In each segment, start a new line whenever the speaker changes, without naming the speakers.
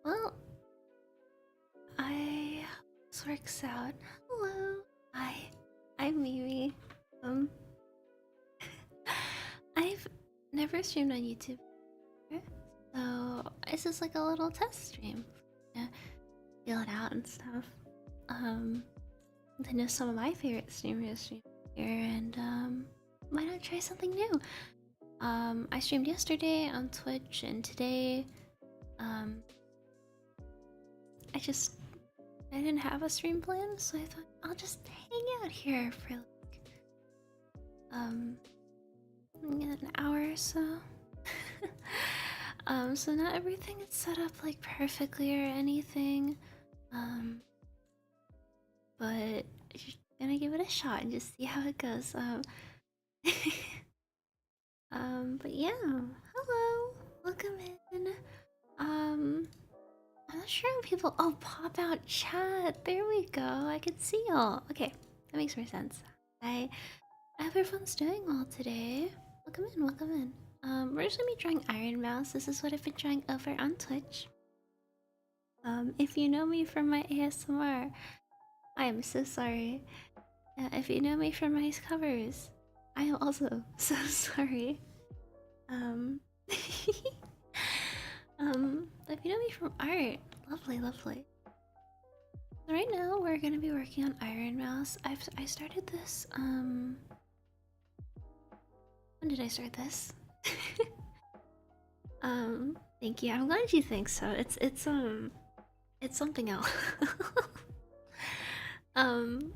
Well, I hope this works out. Hello. Hi. I'm Mimi. Um, I've never streamed on YouTube before, so this is like a little test stream. Yeah, feel it out and stuff. Um, I know some of my favorite streamers stream here, and why not try something new? I streamed yesterday on Twitch, and today, um, I just I didn't have a stream plan, so I thought I'll just hang out here for like an hour or so. So not everything is set up like perfectly or anything. Um, but just gonna give it a shot and just see how it goes. But yeah, hello, welcome in. I'm not sure when people. Oh, pop out chat. There we go. I can see y'all. Okay, that makes more sense. I hope everyone's doing well today. Welcome in, welcome in. We're just gonna be drawing Iron Mouse. This is what I've been drawing over on Twitch. If you know me from my ASMR, I am so sorry. If you know me from my covers, I am also so sorry. Um, if you know me from art, lovely, lovely. So right now we're gonna be working on Iron Mouse. I started this. When did I start this? Thank you. I'm glad you think so. It's something else. um,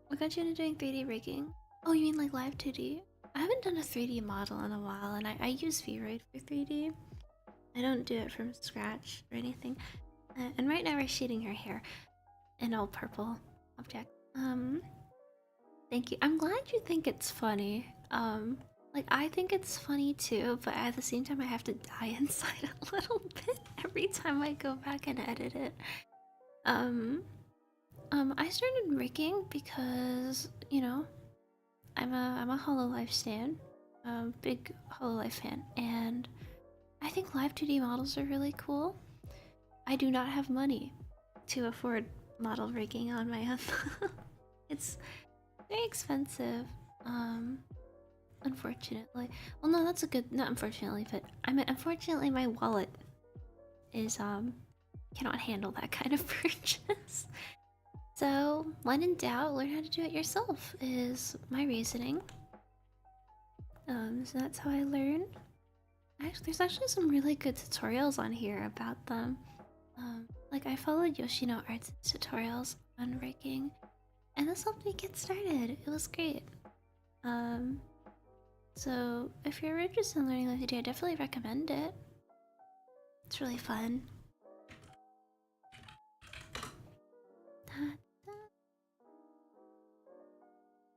what got you into doing 3D rigging? Oh, you mean like live 2D? I haven't done a 3D model in a while, and I use VRoid for 3D. I don't do it from scratch or anything. And right now we're shading her hair, an all purple object. Thank you. I'm glad you think it's funny. Like I think it's funny too, but at the same time I have to die inside a little bit every time I go back and edit it. I started rigging because, you know, I'm a Hololive stan, big Hololive fan, and I think live 2D models are really cool. I do not have money to afford model rigging on my own. It's very expensive. Unfortunately. Well, no, that's a good. Not unfortunately, but I mean, unfortunately, my wallet is cannot handle that kind of purchase. So, when in doubt, learn how to do it yourself. Is my reasoning. So that's how I learn. Actually, there's actually some really good tutorials on here about them. Like I followed Yoshino Arts' tutorials on rigging, and this helped me get started. It was great. So if you're interested in learning the video, I definitely recommend it. It's really fun.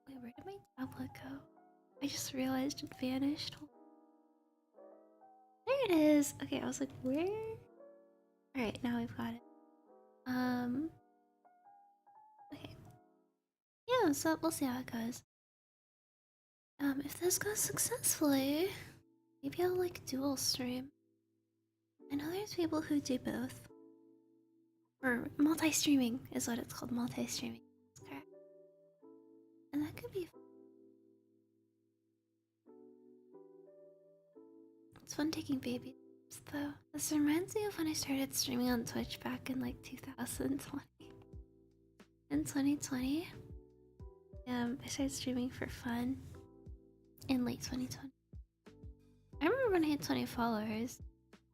Wait, where did my tablet go? I just realized it vanished. There it is! Okay, I was like, where? Alright, now we've got it. Okay. Yeah, so we'll see how it goes. If this goes successfully, maybe I'll like dual stream. I know there's people who do both. Or multi-streaming is what it's called, multi-streaming. That's correct. And that could be. It's fun taking baby steps though. This reminds me of when I started streaming on Twitch back in like 2020. In 2020. I started streaming for fun in late 2020. I remember when I had 20 followers.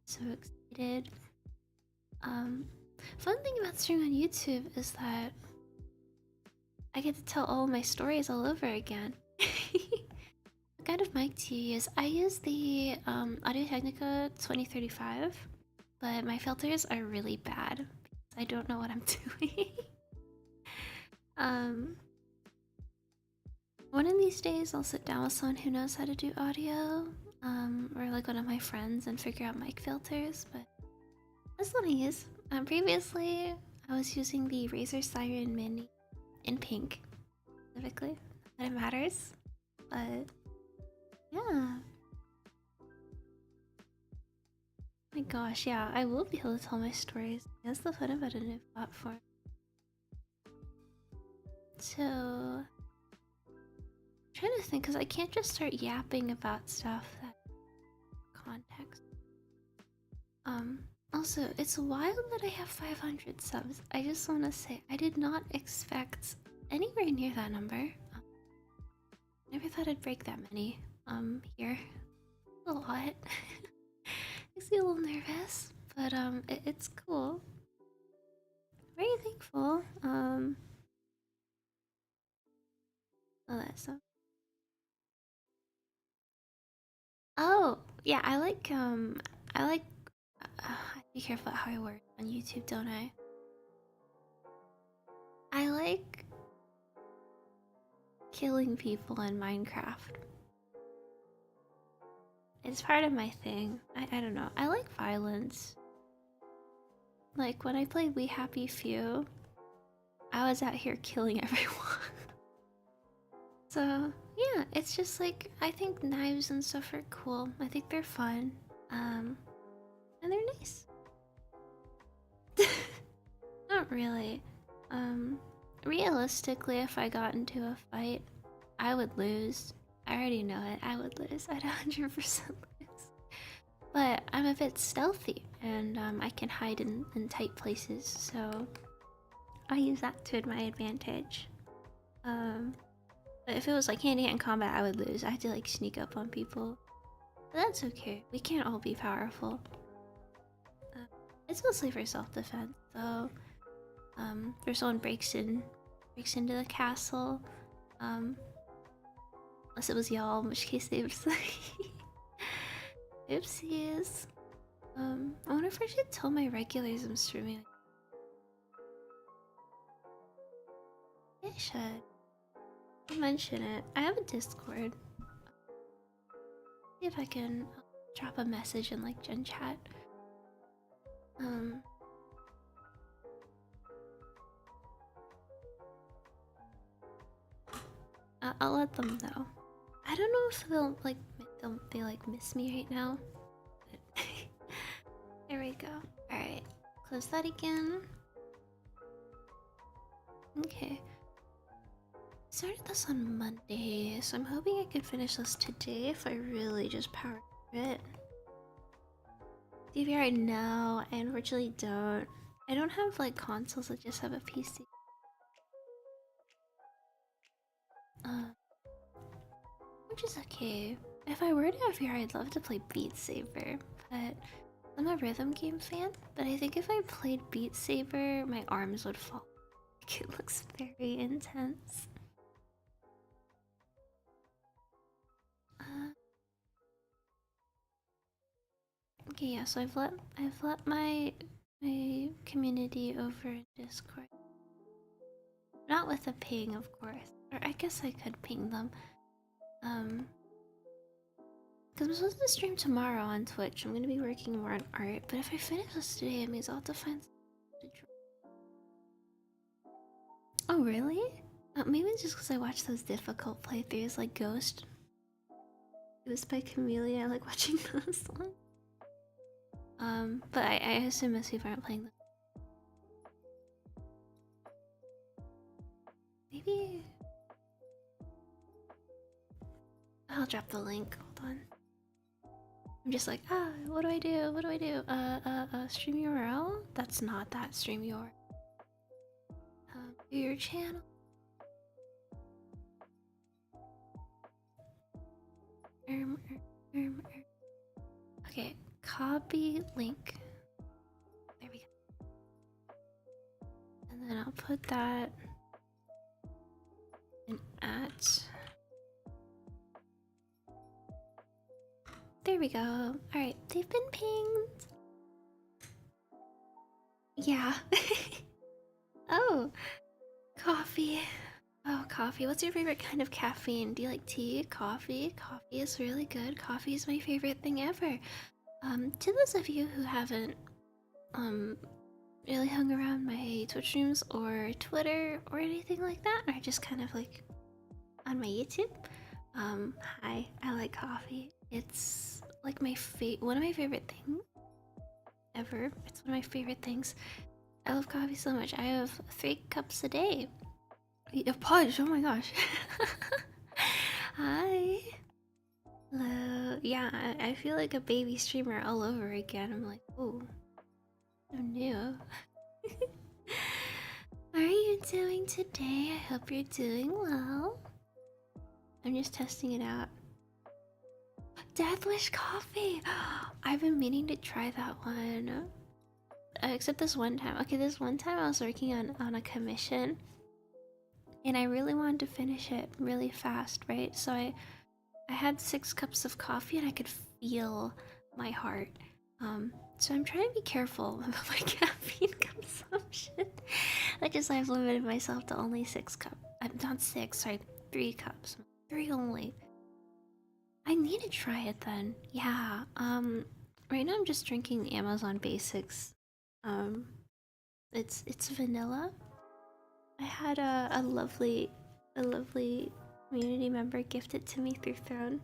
So excited. Fun thing about streaming on YouTube is that I get to tell all my stories all over again. What kind of mic do you use? I use the Audio-Technica 2035, but my filters are really bad because I don't know what I'm doing. One of these days I'll sit down with someone who knows how to do audio, or like one of my friends and figure out mic filters, but that's what I use. Previously I was using the Razer Siren Mini in pink, specifically. Not that it matters, but yeah. My gosh, yeah, I will be able to tell my stories. That's the fun about a new platform. So, I'm trying to think, because I can't just start yapping about stuff that context. Also, it's wild that I have 500 subs. I just want to say, I did not expect anywhere near that number. Never thought I'd break that many. Here. A lot. Makes me a little nervous, but it's cool. Very thankful. Oh, that's so. Oh, yeah, I like. Be careful how I word on YouTube, don't I? I like killing people in Minecraft. It's part of my thing. I don't know. I like violence. Like when I played We Happy Few, I was out here killing everyone. So yeah, it's just like I think knives and stuff are cool. I think they're fun. And they're nice. Not really. Realistically, if I got into a fight, I would lose. I already know it. I would lose. I'd 100% lose. But I'm a bit stealthy, and I can hide in tight places, so I use that to my advantage. But if it was like hand-to-hand combat, I would lose. I had to like sneak up on people. But that's okay. We can't all be powerful. It's mostly for self-defense, though. If someone breaks into the castle, unless it was y'all, in which case they would say, oopsies. I wonder if I should tell my regulars I'm streaming. I should. I'll mention it. I have a Discord. See if I can drop a message in like Gen Chat. I'll let them know. I don't know if they like miss me right now. But there we go. All right, close that again. Okay. Started this on Monday, so I'm hoping I can finish this today if I really just power through it. DVR, no, I unfortunately don't. I don't have like consoles, I just have a PC. Which is okay. If I were to have VR, I'd love to play Beat Saber, but I'm a rhythm game fan. But I think if I played Beat Saber, my arms would fall. It looks very intense. Okay, yeah. So I've let my community over in Discord. Not with a ping, of course. Or I guess I could ping them. Because I'm supposed to stream tomorrow on Twitch. I'm gonna be working more on art, but if I finish this today, it means I'll have to find something to draw. Oh, really? Maybe it's just because I watch those difficult playthroughs like Ghost. Ghost by Camellia, I like watching those ones. But I assume most people aren't playing them. Maybe I'll drop the link. Hold on. I'm just like, what do I do? What do I do? Stream URL? That's not that stream URL. Do your channel. Okay, copy link. There we go. And then I'll put that in at. There we go. Alright, they've been pinged. Yeah. Oh, coffee. Oh, coffee. What's your favorite kind of caffeine? Do you like tea? Coffee? Coffee is really good. Coffee is my favorite thing ever. To those of you who haven't really hung around my Twitch streams or Twitter or anything like that, or just kind of like on my YouTube, hi, I like coffee. It's like one of my favorite things. ever. It's one of my favorite things. I love coffee so much. I have 3 cups a day. A punch, oh my gosh. Hi. Hello. Yeah, I feel like a baby streamer all over again. I'm like, oh, so new. How are you doing today? I hope you're doing well. I'm just testing it out. Death Wish coffee! I've been meaning to try that one. Except this one time. Okay, this one time I was working on a commission. And I really wanted to finish it really fast, right? So I had 6 cups of coffee and I could feel my heart. So I'm trying to be careful about my caffeine consumption. I just I've limited myself to only 6 cups. Not 6, sorry, 3 cups. 3 only. I need to try it then. Yeah. Right now I'm just drinking Amazon Basics. Um, it's vanilla. I had a lovely community member gift it to me through Throne.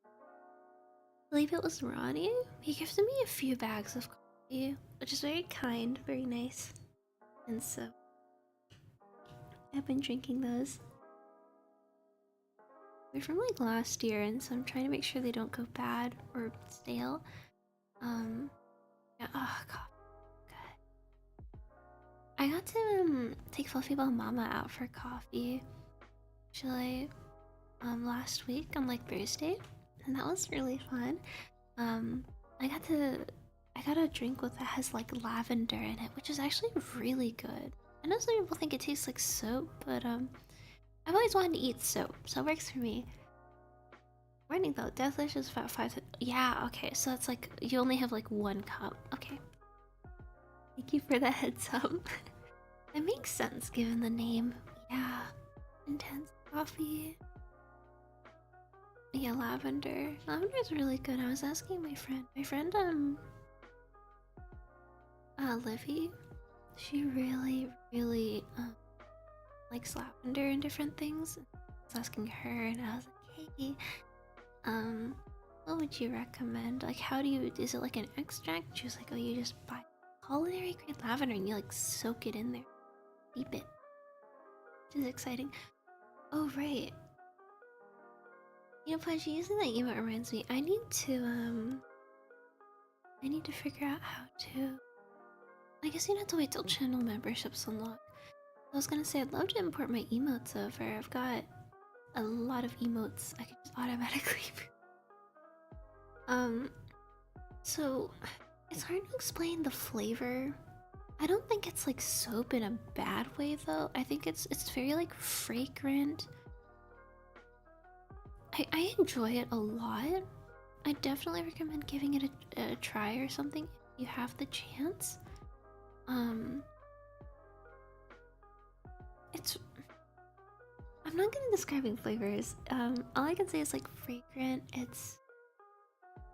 I believe it was Ronnie. He gifted me a few bags of coffee, which is very kind, very nice. And so I've been drinking those. They're from like last year, and so I'm trying to make sure they don't go bad or stale. Yeah, oh god, good. I got to take Fluffy Ball Mama out for coffee, actually, last week on like Thursday, and that was really fun. Um, I got to I got a drink with that has like lavender in it, which is actually really good. I know some people think it tastes like soap, but I've always wanted to eat soap, so it works for me. Warning though, Deathwish is about 5 yeah, okay, so it's like you only have like 1 cup. Okay. Thank you for the heads up. It makes sense given the name. Yeah. Intense coffee. Yeah, lavender. Lavender is really good. I was asking my friend. My friend, Livy. She really likes lavender and different things. I was asking her, and I was like, hey, what would you recommend? Like, how do you? Is it like an extract? She was like, oh, you just buy culinary grade lavender and you like soak it in there, steep it. Which is exciting. Oh right. You know, Pudgy, using that emote reminds me. I need to figure out how to. I guess you'd have to wait till channel memberships unlock. I was gonna say I'd love to import my emotes over. I've got a lot of emotes I can just automatically. So it's hard to explain the flavor. I don't think it's like soap in a bad way though. I think it's very like fragrant. I enjoy it a lot. I definitely recommend giving it a try or something if you have the chance. It's I'm not gonna describing flavors. All I can say is like fragrant. It's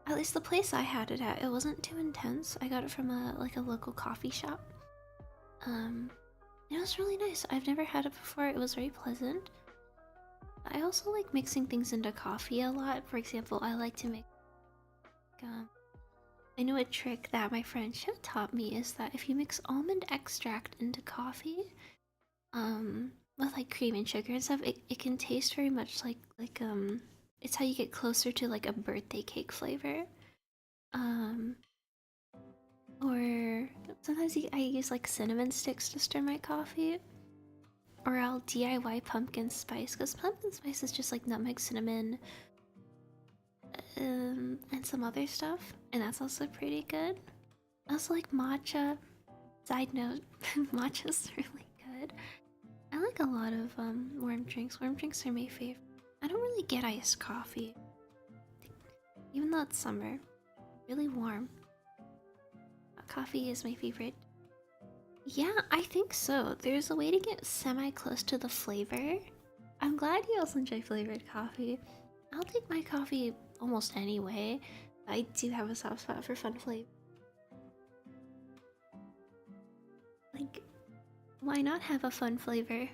at least the place I had it at. It wasn't too intense. I got it from a local coffee shop. It was really nice. I've never had it before. It was very pleasant. I also like mixing things into coffee a lot. For example, I like to make I know a trick that my friend Shiv taught me is that if you mix almond extract into coffee, with like cream and sugar and stuff, it can taste very much like it's how you get closer to like a birthday cake flavor. Um or sometimes I use like cinnamon sticks to stir my coffee. Or I'll DIY pumpkin spice, because pumpkin spice is just like nutmeg, cinnamon, and some other stuff, and that's also pretty good. I also like matcha. Side note, matcha's really good. I like a lot of warm drinks. Warm drinks are my favorite. I don't really get iced coffee, even though it's summer. Really warm. Coffee is my favorite. Yeah, I think so. There's a way to get semi-close to the flavor. I'm glad you also enjoy flavored coffee. I'll take my coffee almost any way. I do have a soft spot for fun flavor. Like, why not have a fun flavor?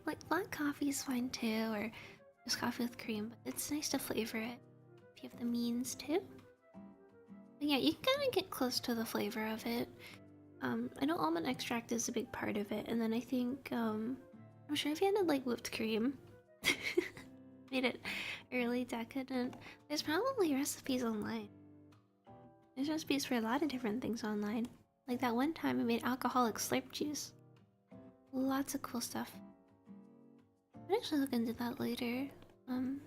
Like, black coffee is fine too, or just coffee with cream, but it's nice to flavor it if you have the means to. But yeah, you can kind of get close to the flavor of it. I know almond extract is a big part of it, and then I think I'm sure if you added like whipped cream, made it really decadent. There's probably recipes online. There's recipes for a lot of different things online. Like that one time I made alcoholic slurp juice. Lots of cool stuff. I'll actually look into that later.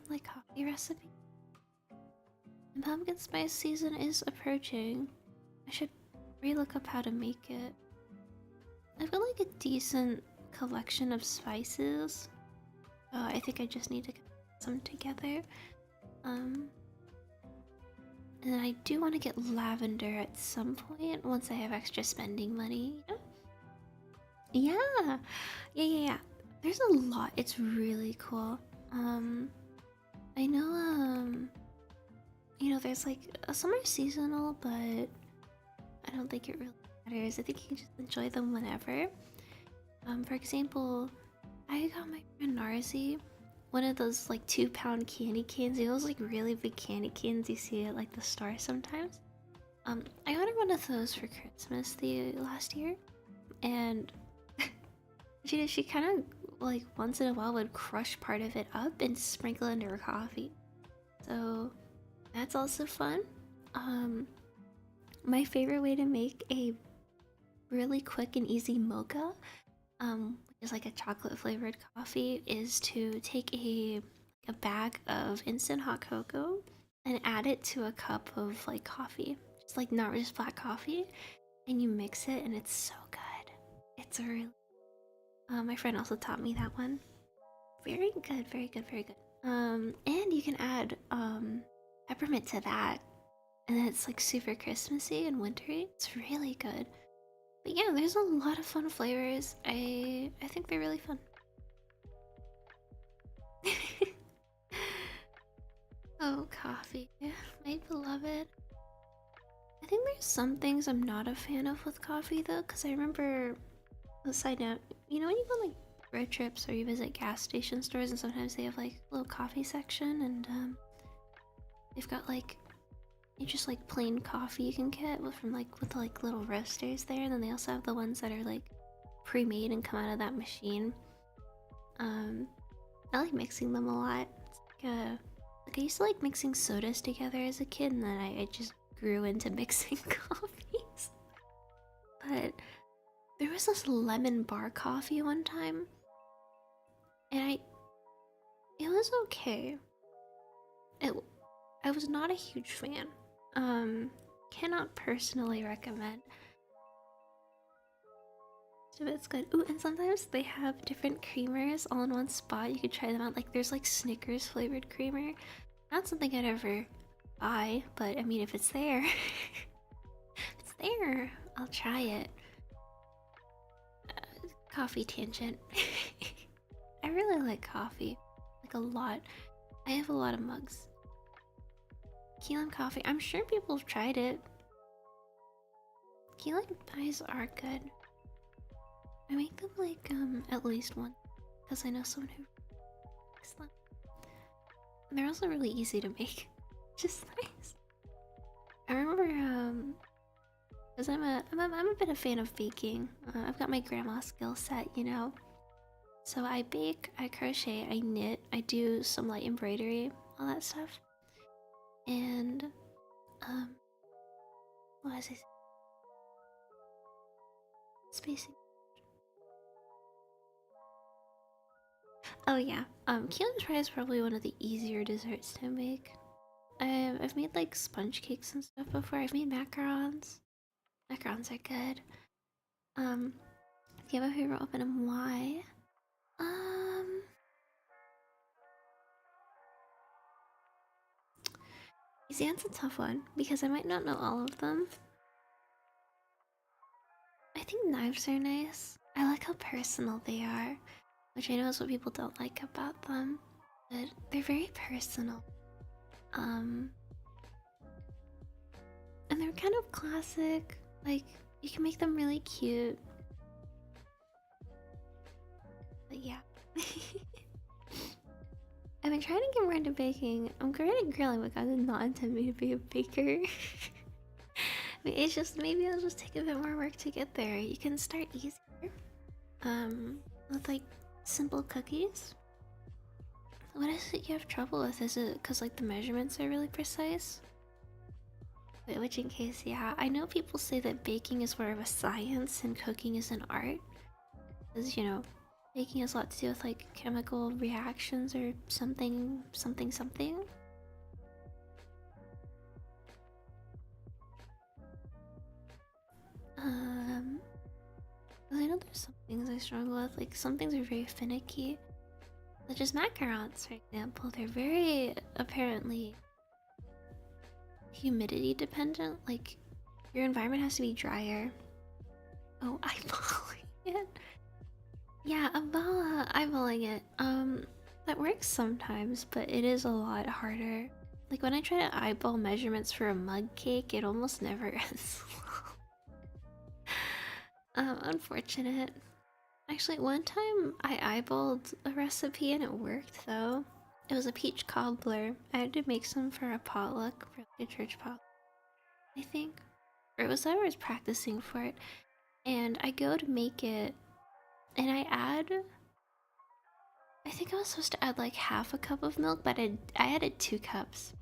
Like coffee recipe. And pumpkin spice season is approaching. I should relook up how to make it. I've got like a decent collection of spices. I think I just need to get some together. And I do want to get lavender at some point once I have extra spending money, you know? Yeah. There's a lot. It's really cool. I know, there's like a summer seasonal, but I don't think it really matters. I think you can just enjoy them whenever. For example, I got my friend Narzi one of those like 2-pound candy canes. Those like really big candy canes you see at like the store sometimes. I got her one of those for Christmas the last year, and she kind of like once in a while would crush part of it up and sprinkle it into her coffee. So that's also fun. My favorite way to make a really quick and easy mocha, which is like a chocolate flavored coffee, is to take a bag of instant hot cocoa and add it to a cup of like coffee, just like not just black coffee, and you mix it, and it's so good. It's a really my friend also taught me that one. Very good, very good, very good. And you can add peppermint to that, and then it's like super Christmassy and wintry. It's really good. But yeah, there's a lot of fun flavors. I think they're really fun. Oh, coffee, my beloved. I think there's some things I'm not a fan of with coffee though, because I remember. A side note, you know when you go on like road trips or you visit gas station stores and sometimes they have like a little coffee section, and they've got like just like plain coffee you can get from like with like little roasters there, and then they also have the ones that are like pre-made and come out of that machine. I like mixing them a lot. It's like I used to like mixing sodas together as a kid, and then I just grew into mixing coffees. But there was this lemon bar coffee one time, and it was okay. I was not a huge fan. Cannot personally recommend. So it's good. Ooh, and sometimes they have different creamers all in one spot. You could try them out. Like there's like Snickers flavored creamer. Not something I'd ever buy, but I mean if it's there, if it's there, I'll try it. Coffee tangent. I really like coffee, like a lot. I have a lot of mugs. Key lime coffee. I'm sure people have tried it. Key lime pies are good. I make them like at least once because I know someone who makes them. And they're also really easy to make. Just nice. I remember because I'm a bit of a fan of baking. I've got my grandma skill set, you know. So I bake, I crochet, I knit, I do some light embroidery, all that stuff. And what was I saying? Spacing. Oh yeah, key lime pie is probably one of the easier desserts to make. I've made like sponge cakes and stuff before. I've made macarons. Macarons are good. Do you have a favorite open and why? You see, that's a tough one because I might not know all of them. I think knives are nice. I like how personal they are, which I know is what people don't like about them, but they're very personal. And they're kind of classic. Like, you can make them really cute. But yeah. I've been trying to get more into baking. I'm great at grilling, but God did not intend me to be a baker. It's just maybe it'll just take a bit more work to get there. You can start easier, with like simple cookies. What is it you have trouble with? Is it because like the measurements are really precise? Which in case, yeah, I know people say that baking is more of a science and cooking is an art. Because, you know, baking has a lot to do with like chemical reactions or something, something, something. 'Cause I know there's some things I struggle with. Like some things are very finicky, such as macarons, for example. They're very apparently humidity dependent. Like your environment has to be drier. Oh, eyeballing it. Yeah, eyeballing it. That works sometimes, but it is a lot harder. Like when I try to eyeball measurements for a mug cake, it almost never ends. Unfortunate. Actually, one time I eyeballed a recipe and it worked though. It was a peach cobbler. I had to make some for a potluck, for like a church potluck, I think. Or it was I was practicing for it. And I go to make it, and I think I was supposed to add like half a cup of milk, but I added 2 cups.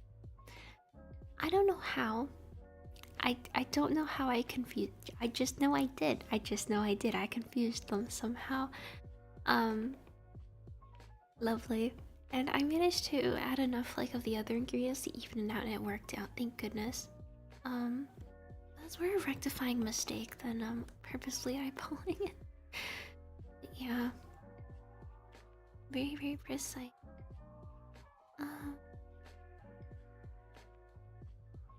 I don't know how. I don't know how I confused. I just know I did. I just know I did. I confused them somehow. Um, Lovely. And I managed to add enough like of the other ingredients to even it out, and it worked out. Thank goodness. Um, that's more a rectifying mistake than purposely eyeballing it. Yeah, very very precise. Um,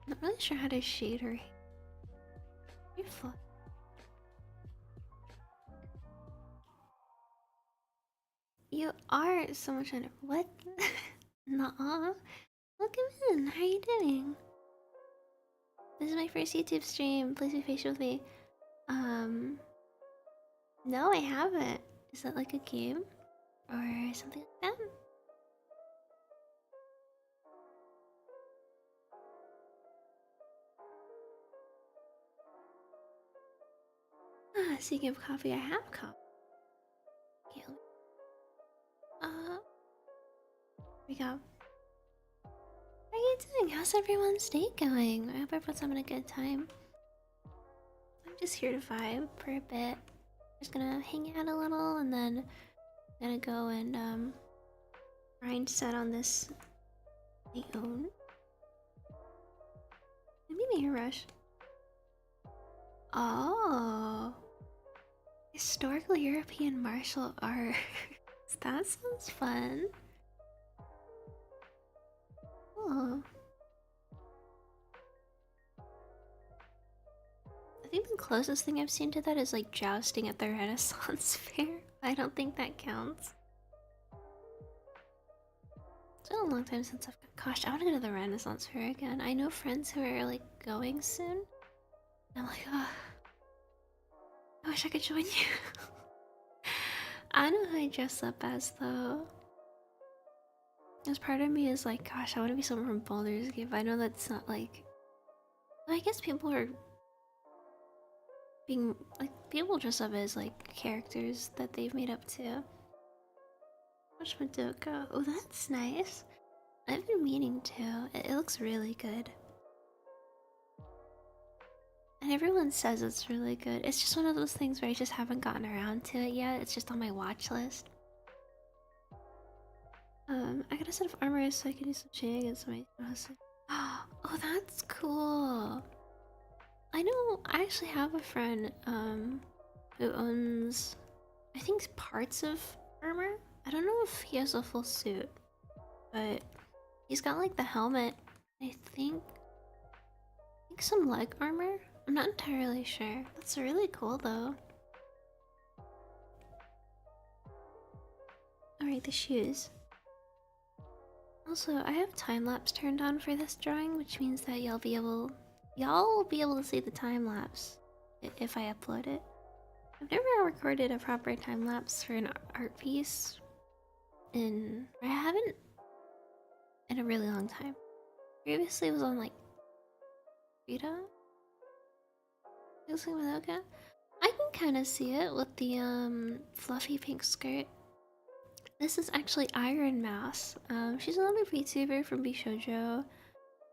not really sure how to shade her hair. Very fluff. You are so much under what? Nuh-uh. Welcome in. How are you doing? This is my first YouTube stream. Please be patient with me. Um, no, I haven't. Is that like a game or something like that? Ah, speaking of coffee, I have coffee. Okay, here we go. How are you doing? How's everyone's day going? I hope everyone's having a good time. I'm just here to vibe for a bit. Just gonna hang out a little and then gonna go and grind set on this my own. Maybe make a rush. Oh, historical European martial arts. That sounds fun. Oh, I think the closest thing I've seen to that is like jousting at the Renaissance Fair. I don't think that counts. It's been a long time since I've. Gosh, I want to go to the Renaissance Fair again. I know friends who are like going soon. I'm like, oh, I wish I could join you. I don't know who I dress up as though. Because part of me is like, gosh, I want to be someone from Baldur's Gate. But I know that's not like. I guess people are being like people dress up as like characters that they've made up to. Watch Madoka. Oh, that's nice. I've been meaning to. It looks really good. And everyone says it's really good. It's just one of those things where I just haven't gotten around to it yet. It's just on my watch list. I got a set of armor so I can do some shenanigans with my husband. Oh, that's cool. I know I actually have a friend who owns I think parts of armor. I don't know if he has a full suit, but he's got like the helmet. I think some leg armor. I'm not entirely sure. That's really cool though. Alright, the shoes. Also, I have time lapse turned on for this drawing, which means that y'all will be able to see the time lapse if I upload it. I've never recorded a proper time lapse for an art piece I haven't in a really long time. Previously it was on like Vita. Looks like Madoka. I can kind of see it with the fluffy pink skirt. This is actually Iron Mouse. She's another VTuber from Bishoujo.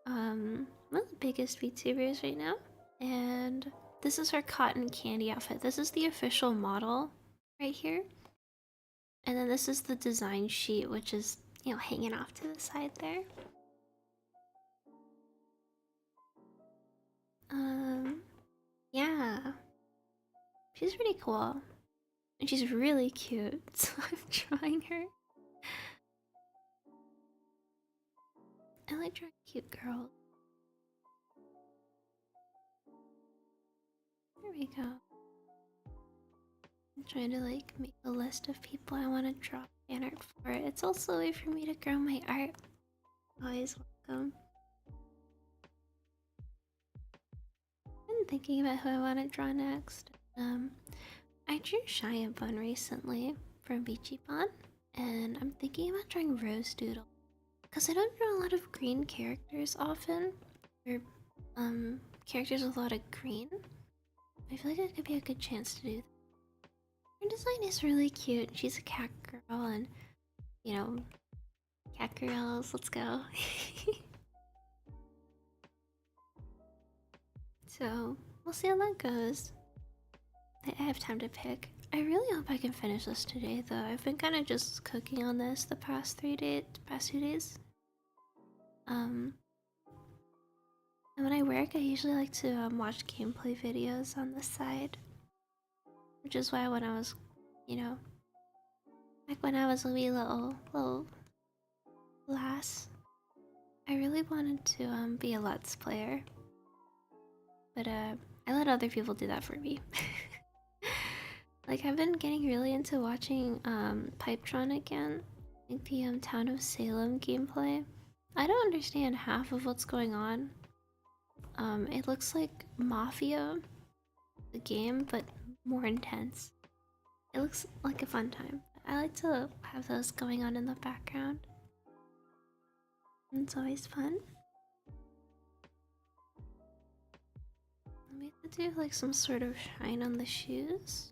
One of the biggest VTubers right now. And this is her cotton candy outfit. This is the official model right here. And then this is the design sheet, which is, you know, hanging off to the side there. Yeah. She's pretty cool. And she's really cute, so I'm trying her. I like drawing cute girls. There we go. I'm trying to like make a list of people I want to draw fan art for. It's also a way for me to grow my art. Always welcome. I'm thinking about who I want to draw next. I drew Shia Bun recently from Beachy Bun, and I'm thinking about drawing Rose Doodle. Because I don't draw a lot of green characters often, or characters with a lot of green. I feel like it could be a good chance to do that. Her design is really cute. She's a cat girl, and you know, cat girls, let's go. So, we'll see how that goes. I have time to pick. I really hope I can finish this today, though. I've been kind of just cooking on this the past 2 days. And when I work, I usually like to watch gameplay videos on the side. Which is why when I was, you know, back when I was a wee little lass, I really wanted to be a Let's Player. But I let other people do that for me. Like, I've been getting really into watching Pipetron again. Like the Town of Salem gameplay. I don't understand half of what's going on. It looks like Mafia, the game, but more intense. It looks like a fun time. I like to have those going on in the background. It's always fun. Let me do like some sort of shine on the shoes.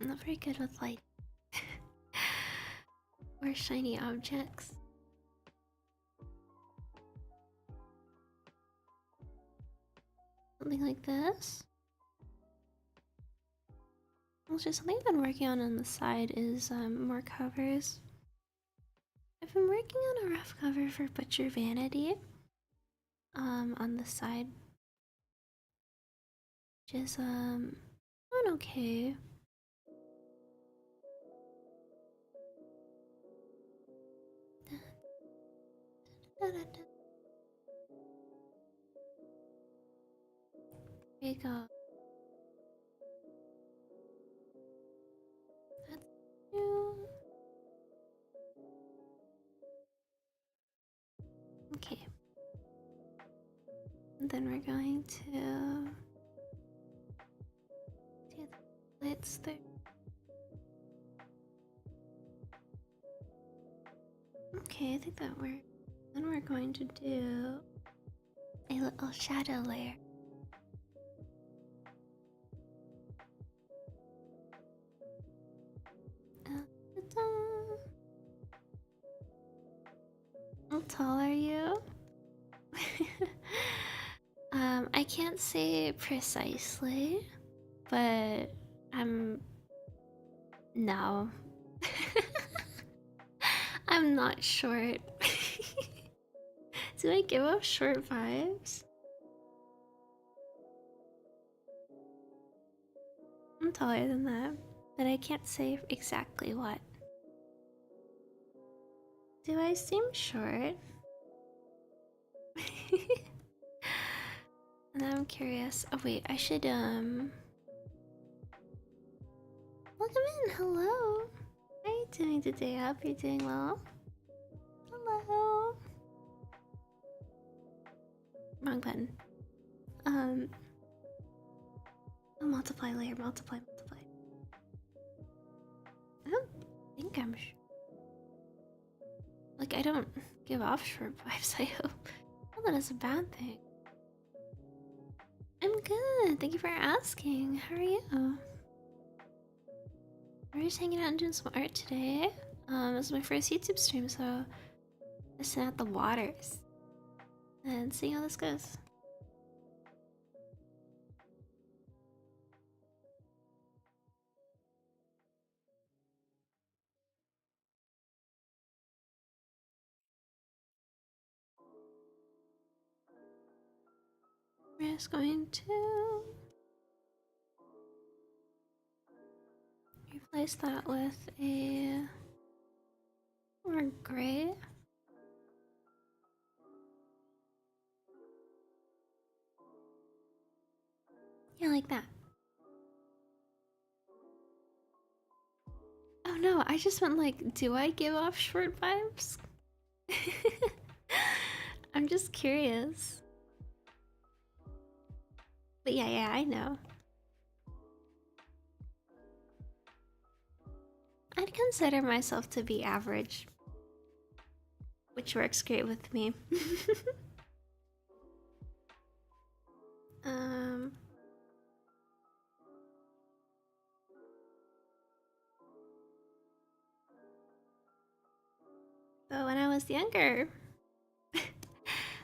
I'm not very good with light or shiny objects. Something like this. Also, something I've been working on the side is more covers. I've been working on a rough cover for Butcher Vanity on the side. Which is going okay. There you go. That's new. Okay. And then we're going to do the lights there. Okay, I think that works. Then we're going to do a little shadow layer. How tall are you? I can't say precisely, but no. I'm not short. Do I give off short vibes? I'm taller than that, but I can't say exactly what. Do I seem short? And I'm curious. Oh wait, I should welcome in. Hello. How are you doing today? I hope you're doing well. Hello. Wrong button. Oh, multiply layer, multiply. I don't think I'm like, I don't give off short vibes, I hope. Not that it's a bad thing. I'm good. Thank you for asking. How are you? We're just hanging out and doing some art today. This is my first YouTube stream, so listening at the waters and seeing how this goes. We're just going to replace that with a more gray. Yeah, like that. Oh no, I just went like, do I give off short vibes? I'm just curious. But yeah, I know. I'd consider myself to be average, which works great with me. um, but when I was younger,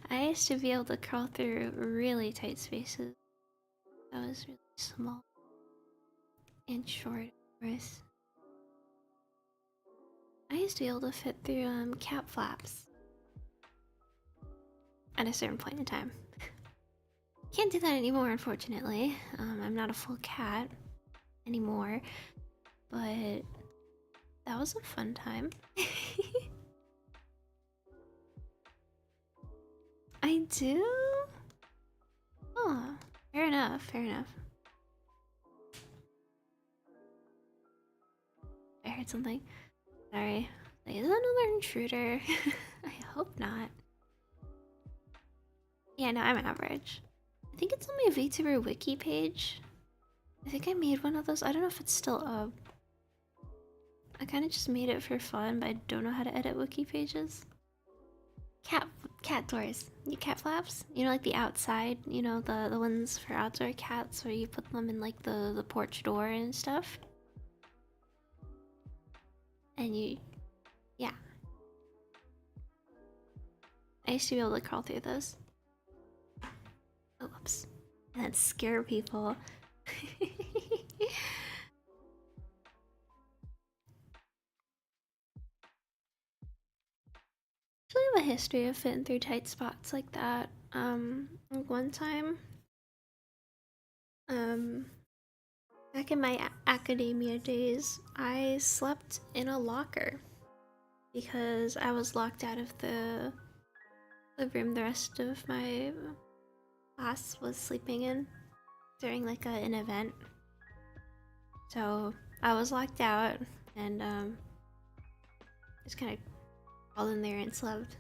I used to be able to crawl through really tight spaces. That was really small and short, of course. I used to be able to fit through cat flaps at a certain point in time. Can't do that anymore, unfortunately. I'm not a full cat anymore, but that was a fun time. I do? Oh, fair enough, fair enough. I heard something. Sorry. Like, is that another intruder? I hope not. Yeah, no, I'm average. I think it's on my VTuber wiki page. I think I made one of those. I don't know if it's still up. I kind of just made it for fun, but I don't know how to edit wiki pages. Cat doors. Cat flaps. You know, like the outside. You know, the ones for outdoor cats, where you put them in like the porch door and stuff. And yeah. I used to be able to crawl through those. Oh, whoops. And then scare people. Actually have a history of fitting through tight spots like that. Like one time, back in my academia days, I slept in a locker because I was locked out of the room the rest of my class was sleeping in during like an event. So I was locked out and just kind of crawled in there and slept.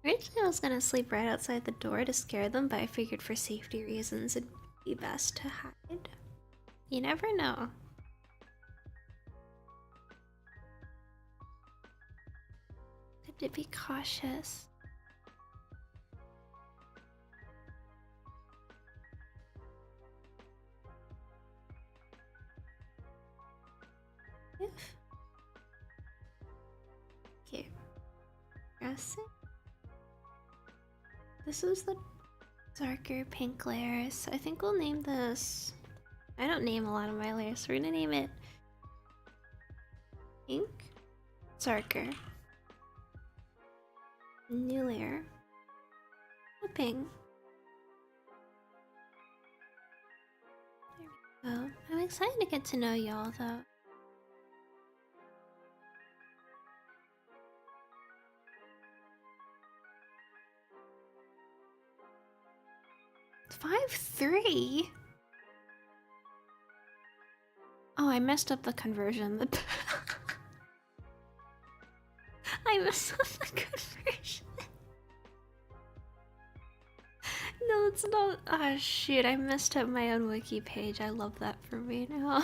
Originally I was gonna sleep right outside the door to scare them, but I figured for safety reasons it'd be best to hide. You never know. Good to be cautious. Okay. Dressing. This is the darker pink layer, so I think we'll name this... I don't name a lot of my layers, so we're gonna name it pink, darker, new layer, pink. There we go. I'm excited to get to know y'all though. It's 5'3". Oh, I messed up the conversion. I messed up the conversion. No, it's not. Oh shoot, I messed up my own wiki page. I love that for me now.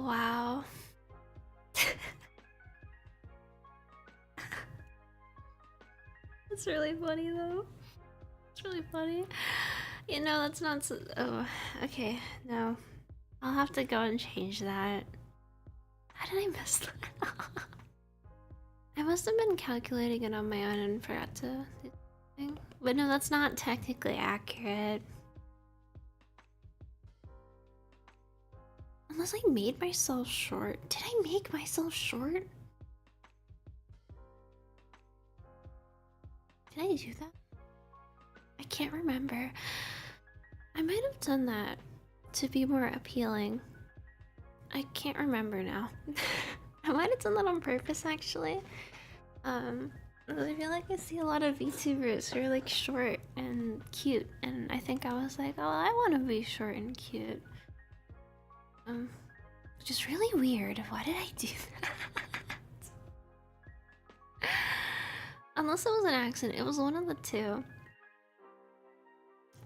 Wow. That's really funny though. It's really funny. You know, that's not so. Oh, okay. No. I'll have to go and change that. How did I mess that up? I must have been calculating it on my own and forgot to do the thing. But no, that's not technically accurate. Unless I made myself short. Did I make myself short? Did I do that? I can't remember. I might have done that to be more appealing. I can't remember now. I might have done that on purpose actually. I feel like I see a lot of VTubers who are like short and cute, and I think I was like, oh, I want to be short and cute. Which is really weird. Why did I do that? Unless it was an accident, it was one of the two.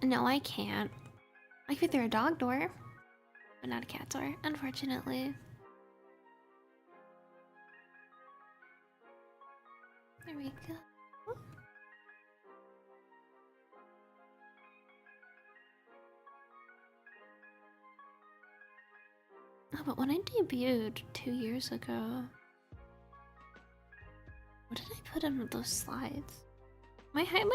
No, I can't. I could throw a dog door, but not a cat door, unfortunately. There we go. Oh, but when I debuted 2 years ago, what did I put in those slides? My height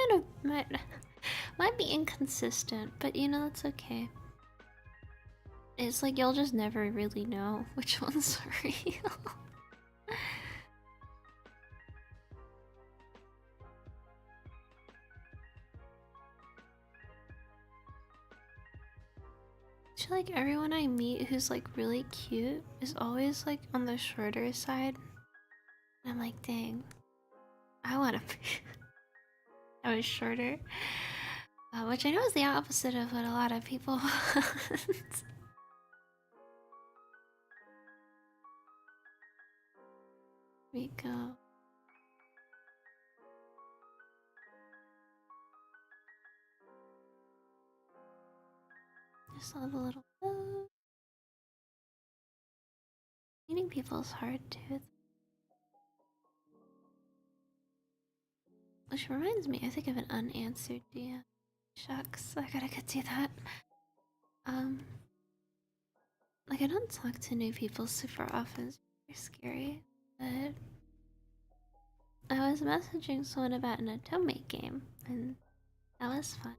might be inconsistent, but you know that's okay. It's like you'll just never really know which ones are real. I feel like everyone I meet who's like really cute is always like on the shorter side. And I'm like, dang, I want to be. I was shorter. Which I know is the opposite of what a lot of people want. We go. Just all the little. Meeting people is hard too. Which reminds me, I think of an unanswered DM. Shucks, I gotta get to that. Like I don't talk to new people super often. It's very scary. But I was messaging someone about an Otome game, and that was fun.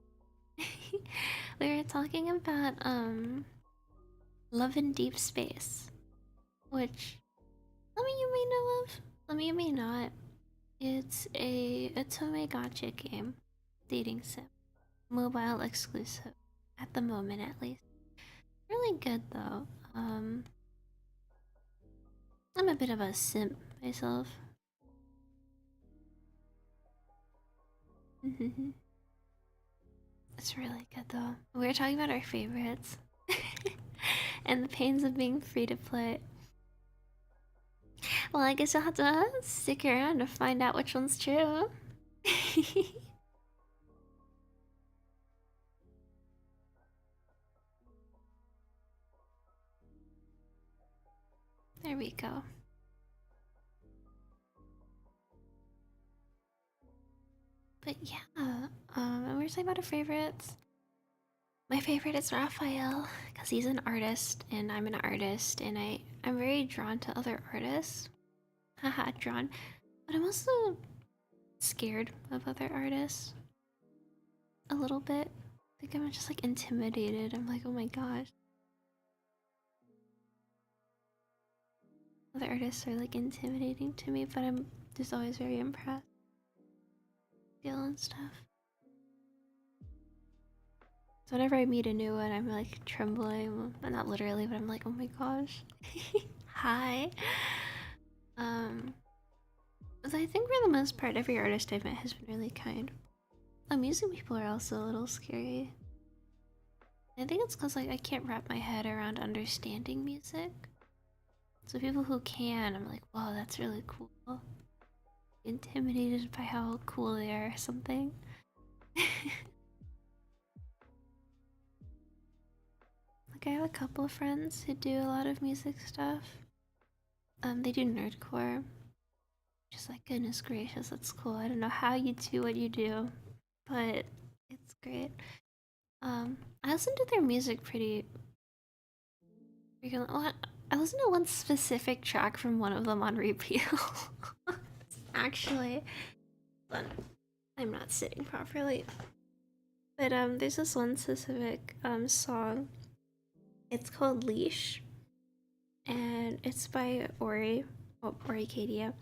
We were talking about Love in Deep Space, which some of you may know of, some of you may not. It's a Otome gacha game, dating sim, mobile exclusive at the moment at least. Really good though. I'm a bit of a simp myself. It's really good though. We were talking about our favorites and the pains of being free to play. Well, I guess you'll have to stick around to find out which one's true. There we go. But yeah, and we were talking about our favorites. My favorite is Raphael because he's an artist and I'm an artist, and I'm very drawn to other artists. Haha, drawn. But I'm also scared of other artists a little bit. I think I'm just like intimidated. I'm like, oh my gosh. Other artists are like intimidating to me, but I'm just always very impressed. Skill and stuff. So whenever I meet a new one, I'm like trembling. But not literally, but I'm like, oh my gosh. Hi. So I think for the most part, every artist I've met has been really kind. Music people are also a little scary. I think it's because like I can't wrap my head around understanding music. So people who can, I'm like, wow, that's really cool. Intimidated by how cool they are or something. Like Like I have a couple of friends who do a lot of music stuff. They do nerdcore. Just like goodness gracious, that's cool. I don't know how you do what you do, but it's great. I listen to their music pretty frequently. Well, I listen to one specific track from one of them on repeat. Actually, but I'm not sitting properly. But there's this one specific song. It's called Leash, and it's by Ori, Ori Kadia.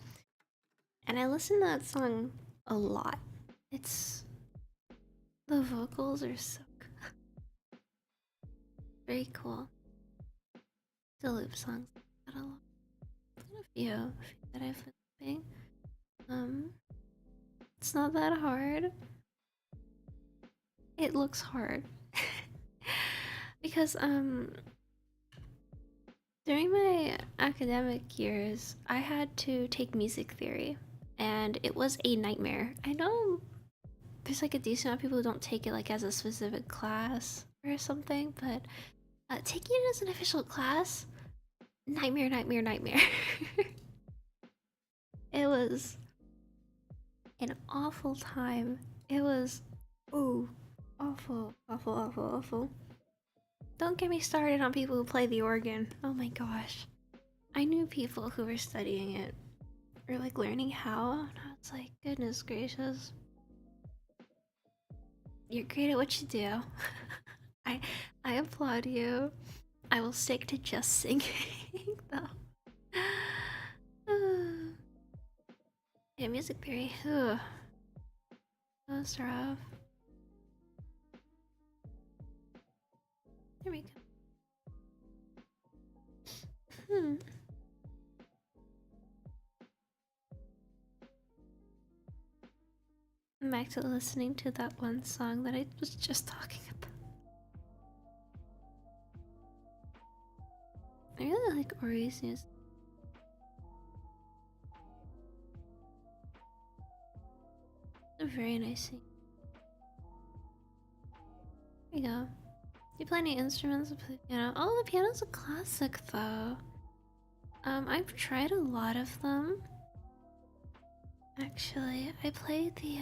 And I listen to that song a lot. It's the vocals are so very cool. The loop songs got a lot. A few that I've been looping. Um, it's not that hard. It looks hard because during my academic years, I had to take music theory, and it was a nightmare. I know there's like a decent amount of people who don't take it like as a specific class or something, but taking it as an official class, nightmare, nightmare, nightmare. It was an awful time. It was, ooh, awful, awful, awful, awful. Don't get me started on people who play the organ. Oh my gosh. I knew people who were studying it or like learning how, and I was like, goodness gracious. You're great at what you do. I I applaud you. I will stick to just singing though. Yeah, music theory. Ugh. That was rough. There we go. Hmm. I'm back to listening to that one song that I was just talking about. I really like Ori's music. It's a very nice thing. There we go. You play any instruments? I play the piano. Oh, the piano's a classic though. I've tried a lot of them. Actually, I played the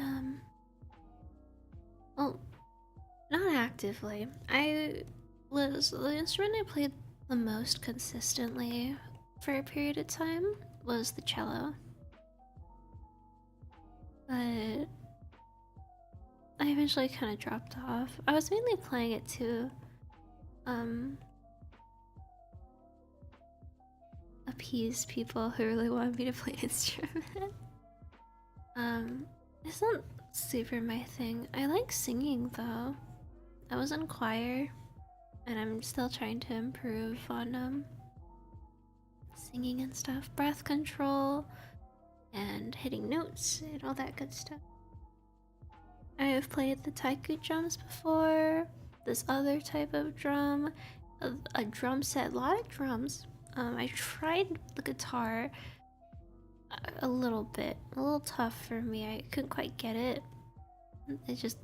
well, not actively. I was the instrument I played the most consistently for a period of time was the cello. But I eventually kind of dropped off. I was mainly playing it to appease people who really wanted me to play an instrument. It's not super my thing. I like singing though. I was in choir, and I'm still trying to improve on singing and stuff, breath control, and hitting notes and all that good stuff. I have played the taiko drums before. This other type of drum, a drum set, a lot of drums. I tried the guitar a little bit, a little tough for me. I couldn't quite get it. It just,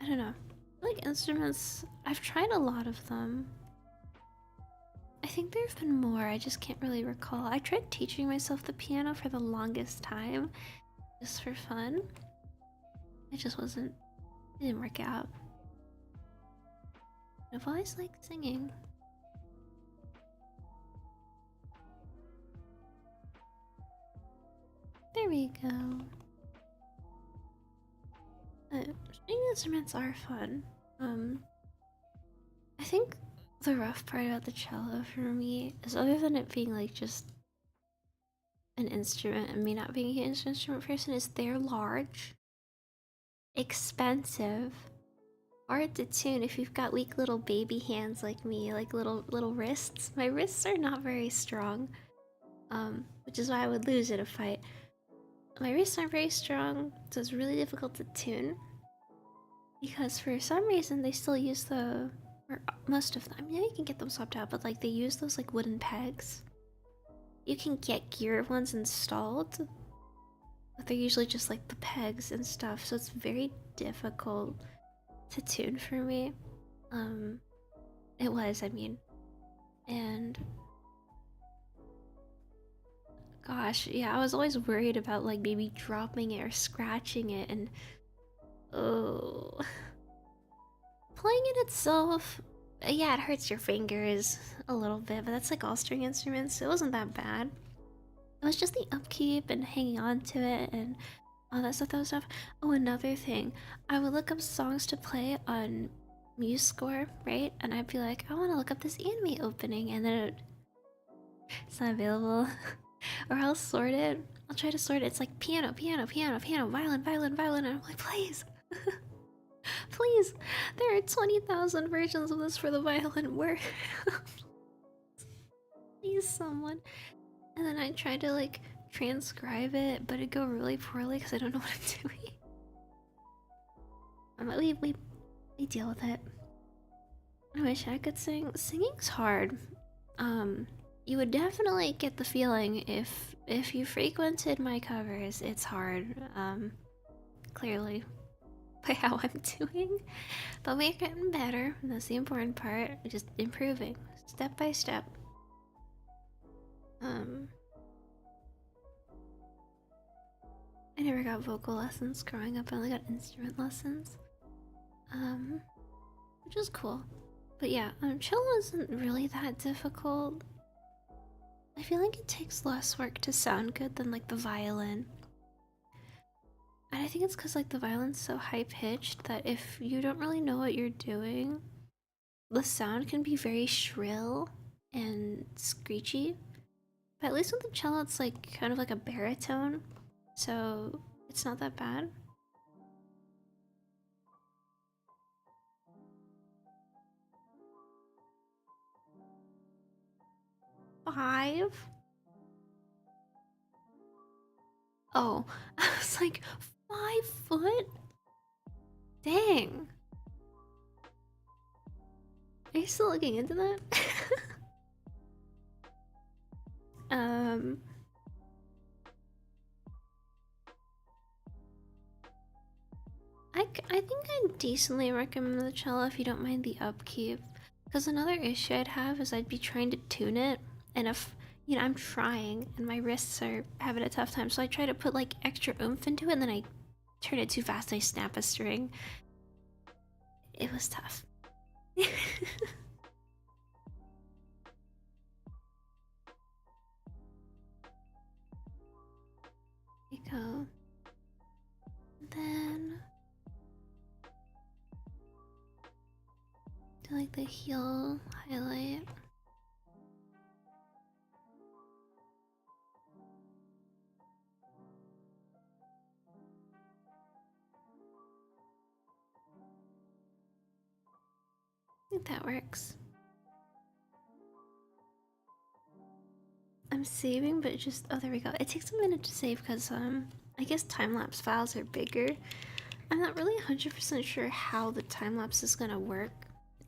I don't know. Like instruments, I've tried a lot of them. I think there have been more, I just can't really recall. I tried teaching myself the piano for the longest time, just for fun. It just wasn't, it didn't work out. I've always liked singing. There we go. String instruments are fun. I think the rough part about the cello for me is, other than it being like just an instrument and me not being a huge instrument person, is they're large, expensive, hard to tune if you've got weak little baby hands like me, like little wrists. My wrists are not very strong, which is why I would lose in a fight. My wrists aren't very strong, so it's really difficult to tune. Because for some reason they still use or most of them. Yeah, you can get them swapped out, but like they use those like wooden pegs. You can get gear ones installed, but they're usually just like the pegs and stuff, so it's very difficult to tune for me. It was, I mean. And gosh, yeah, I was always worried about like maybe dropping it or scratching it, and oh, playing it itself, yeah, it hurts your fingers a little bit, but that's like all string instruments, so it wasn't that bad. It was just the upkeep and hanging on to it and all that stuff. Oh, another thing, I would look up songs to play on MuseScore, right? And I'd be like, I want to look up this anime opening, and then it's not available. Or I'll sort it. I'll try to sort it. It's like piano, piano, piano, piano, violin, violin, violin. And I'm like, please, please. There are 20,000 versions of this for the violin. Where? Please, someone. And then I tried to like transcribe it, but it'd go really poorly because I don't know what I'm doing. We deal with it. I wish I could sing. Singing's hard. You would definitely get the feeling if you frequented my covers. It's hard. Clearly, by how I'm doing, but we're getting better. That's the important part. Just improving step by step. I never got vocal lessons growing up. I only got instrument lessons. Which is cool. But yeah, cello isn't really that difficult. I feel like it takes less work to sound good than like the violin. And I think it's because like the violin's so high pitched that if you don't really know what you're doing, the sound can be very shrill and screechy. But at least with the cello, it's like kind of like a baritone, so it's not that bad. Five? Oh, I was like, 5 foot? Dang. Are you still looking into that? um, I think I'd decently recommend the cello if you don't mind the upkeep. Because another issue I'd have is I'd be trying to tune it, and if, you know, I'm trying and my wrists are having a tough time, so I try to put like extra oomph into it, and then I turn it too fast, I snap a string. It was tough. There you go. Then do like the heel highlight. I think that works. I'm saving, but just, oh, there we go. It takes a minute to save because I guess time-lapse files are bigger. I'm not really 100% sure how the time-lapse is gonna work.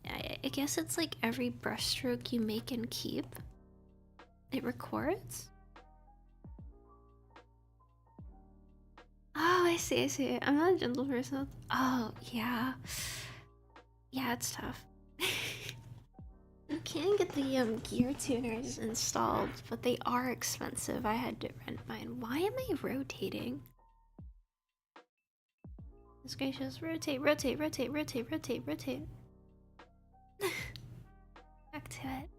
I guess it's like every brushstroke you make and keep, it records. Oh, I see, I see. I'm not a gentle person. Oh, yeah. Yeah, it's tough. You can get the gear tuners installed, but they are expensive. I had to rent mine. Why am I rotating? It's gracious. Rotate, rotate, rotate, rotate, rotate, rotate. Back to it.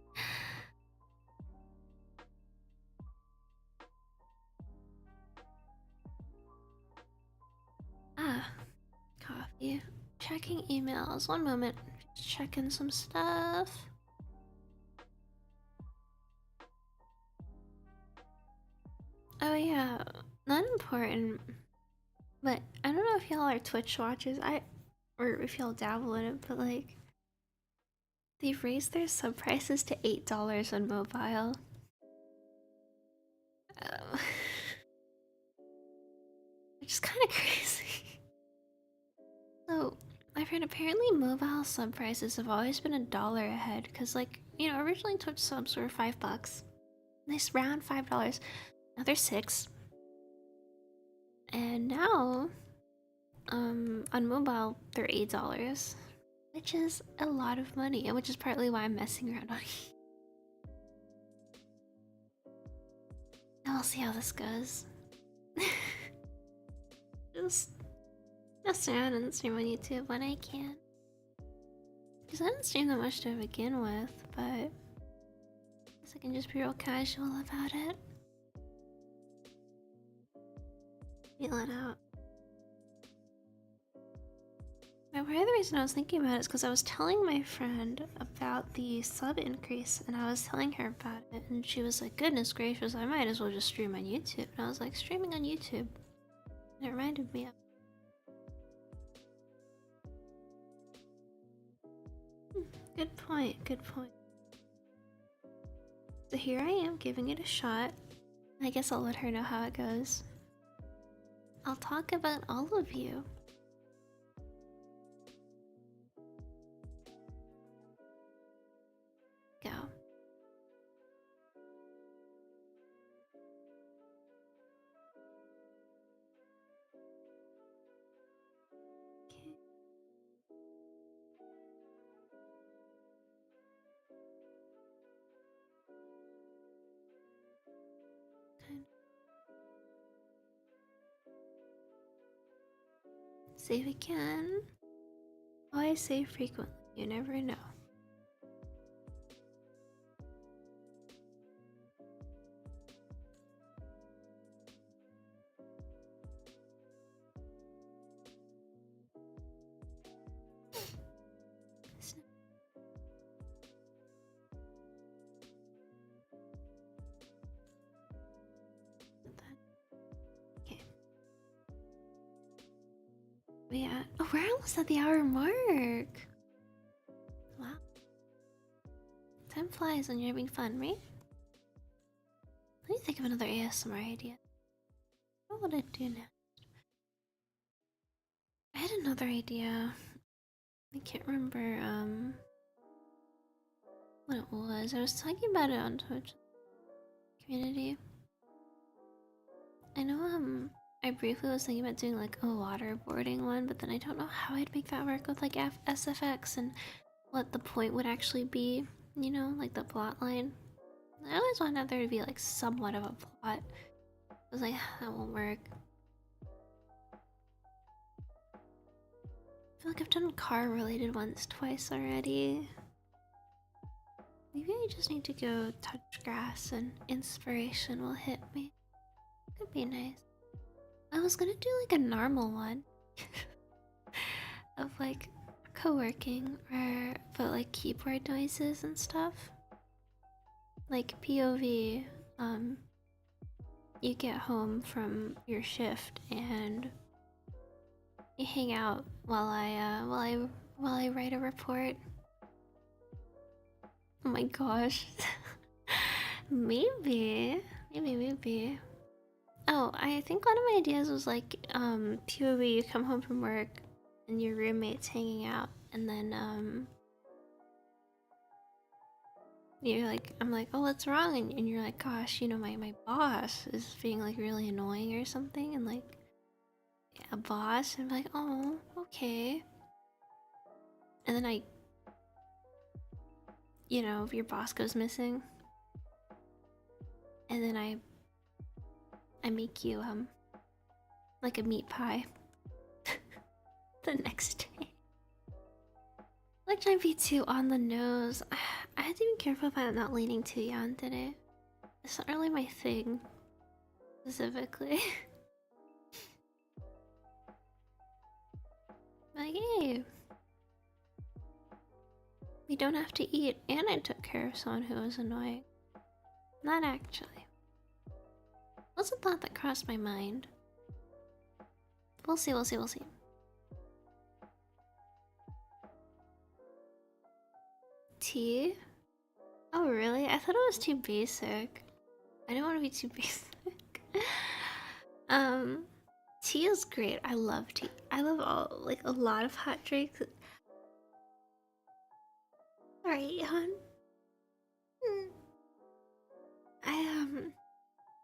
Ah, coffee. Checking emails. One moment. Just checking some stuff. Oh yeah, not important. But I don't know if y'all are Twitch watchers. Or if y'all dabble in it, but like, they've raised their sub prices to $8 on mobile. Um, which is kind of crazy. So, I've heard apparently mobile sub prices have always been $1 ahead, because like, you know, originally Twitch subs were $5. Nice round $5. Now they're 6. And now, on mobile, they're $8. Which which is a lot of money, and which is partly why I'm messing around on it. And we'll see how this goes. Just mess around and stream on YouTube when I can. Because I didn't stream that much to begin with, but I guess I can just be real casual about it. Feel it out. Now, part of the reason I was thinking about it is because I was telling my friend about the sub increase, and I was telling her about it, and she was like, goodness gracious, I might as well just stream on YouTube. And I was like, streaming on YouTube. And it reminded me of... Good point, good point. So here I am, giving it a shot. I guess I'll let her know how it goes. I'll talk about all of you. Go. Okay. Kind of. Save again. Oh, I save frequently. You never know. Okay. Yeah. Oh, we're almost at the hour mark. Wow. Time flies when you're having fun, right? Let me think of another ASMR idea. What would I do next? I had another idea. I can't remember what it was. I was talking about it on Twitch community. I know I briefly was thinking about doing like a waterboarding one, but then I don't know how I'd make that work with like SFX and what the point would actually be, you know, like the plot line. I always wanted there to be like somewhat of a plot. I was like, that won't work. I feel like I've done car related ones twice already. Maybe I just need to go touch grass and inspiration will hit me. Could be nice. I was gonna do like a normal one of like co-working or but like keyboard noises and stuff. Like POV, you get home from your shift and you hang out while I write a report. Oh my gosh. maybe. Oh, I think one of my ideas was like POV, you come home from work and your roommate's hanging out, and then you're like, I'm like, oh, what's wrong? And you're like, gosh, you know, my boss is being like really annoying or something, and like a boss, and I'm like, oh, okay. And then you know, your boss goes missing, and then I make you like a meat pie the next day. Like trying to be too on the nose. I had to be careful about not leaning too young today. It's not really my thing, specifically. Like, hey, we don't have to eat, and I took care of someone who was annoying. Not actually. Was a thought that crossed my mind. We'll see. Tea? Oh really? I thought it was too basic. I didn't want to be too basic. Tea is great. I love tea. I love like a lot of hot drinks. Alright, hon.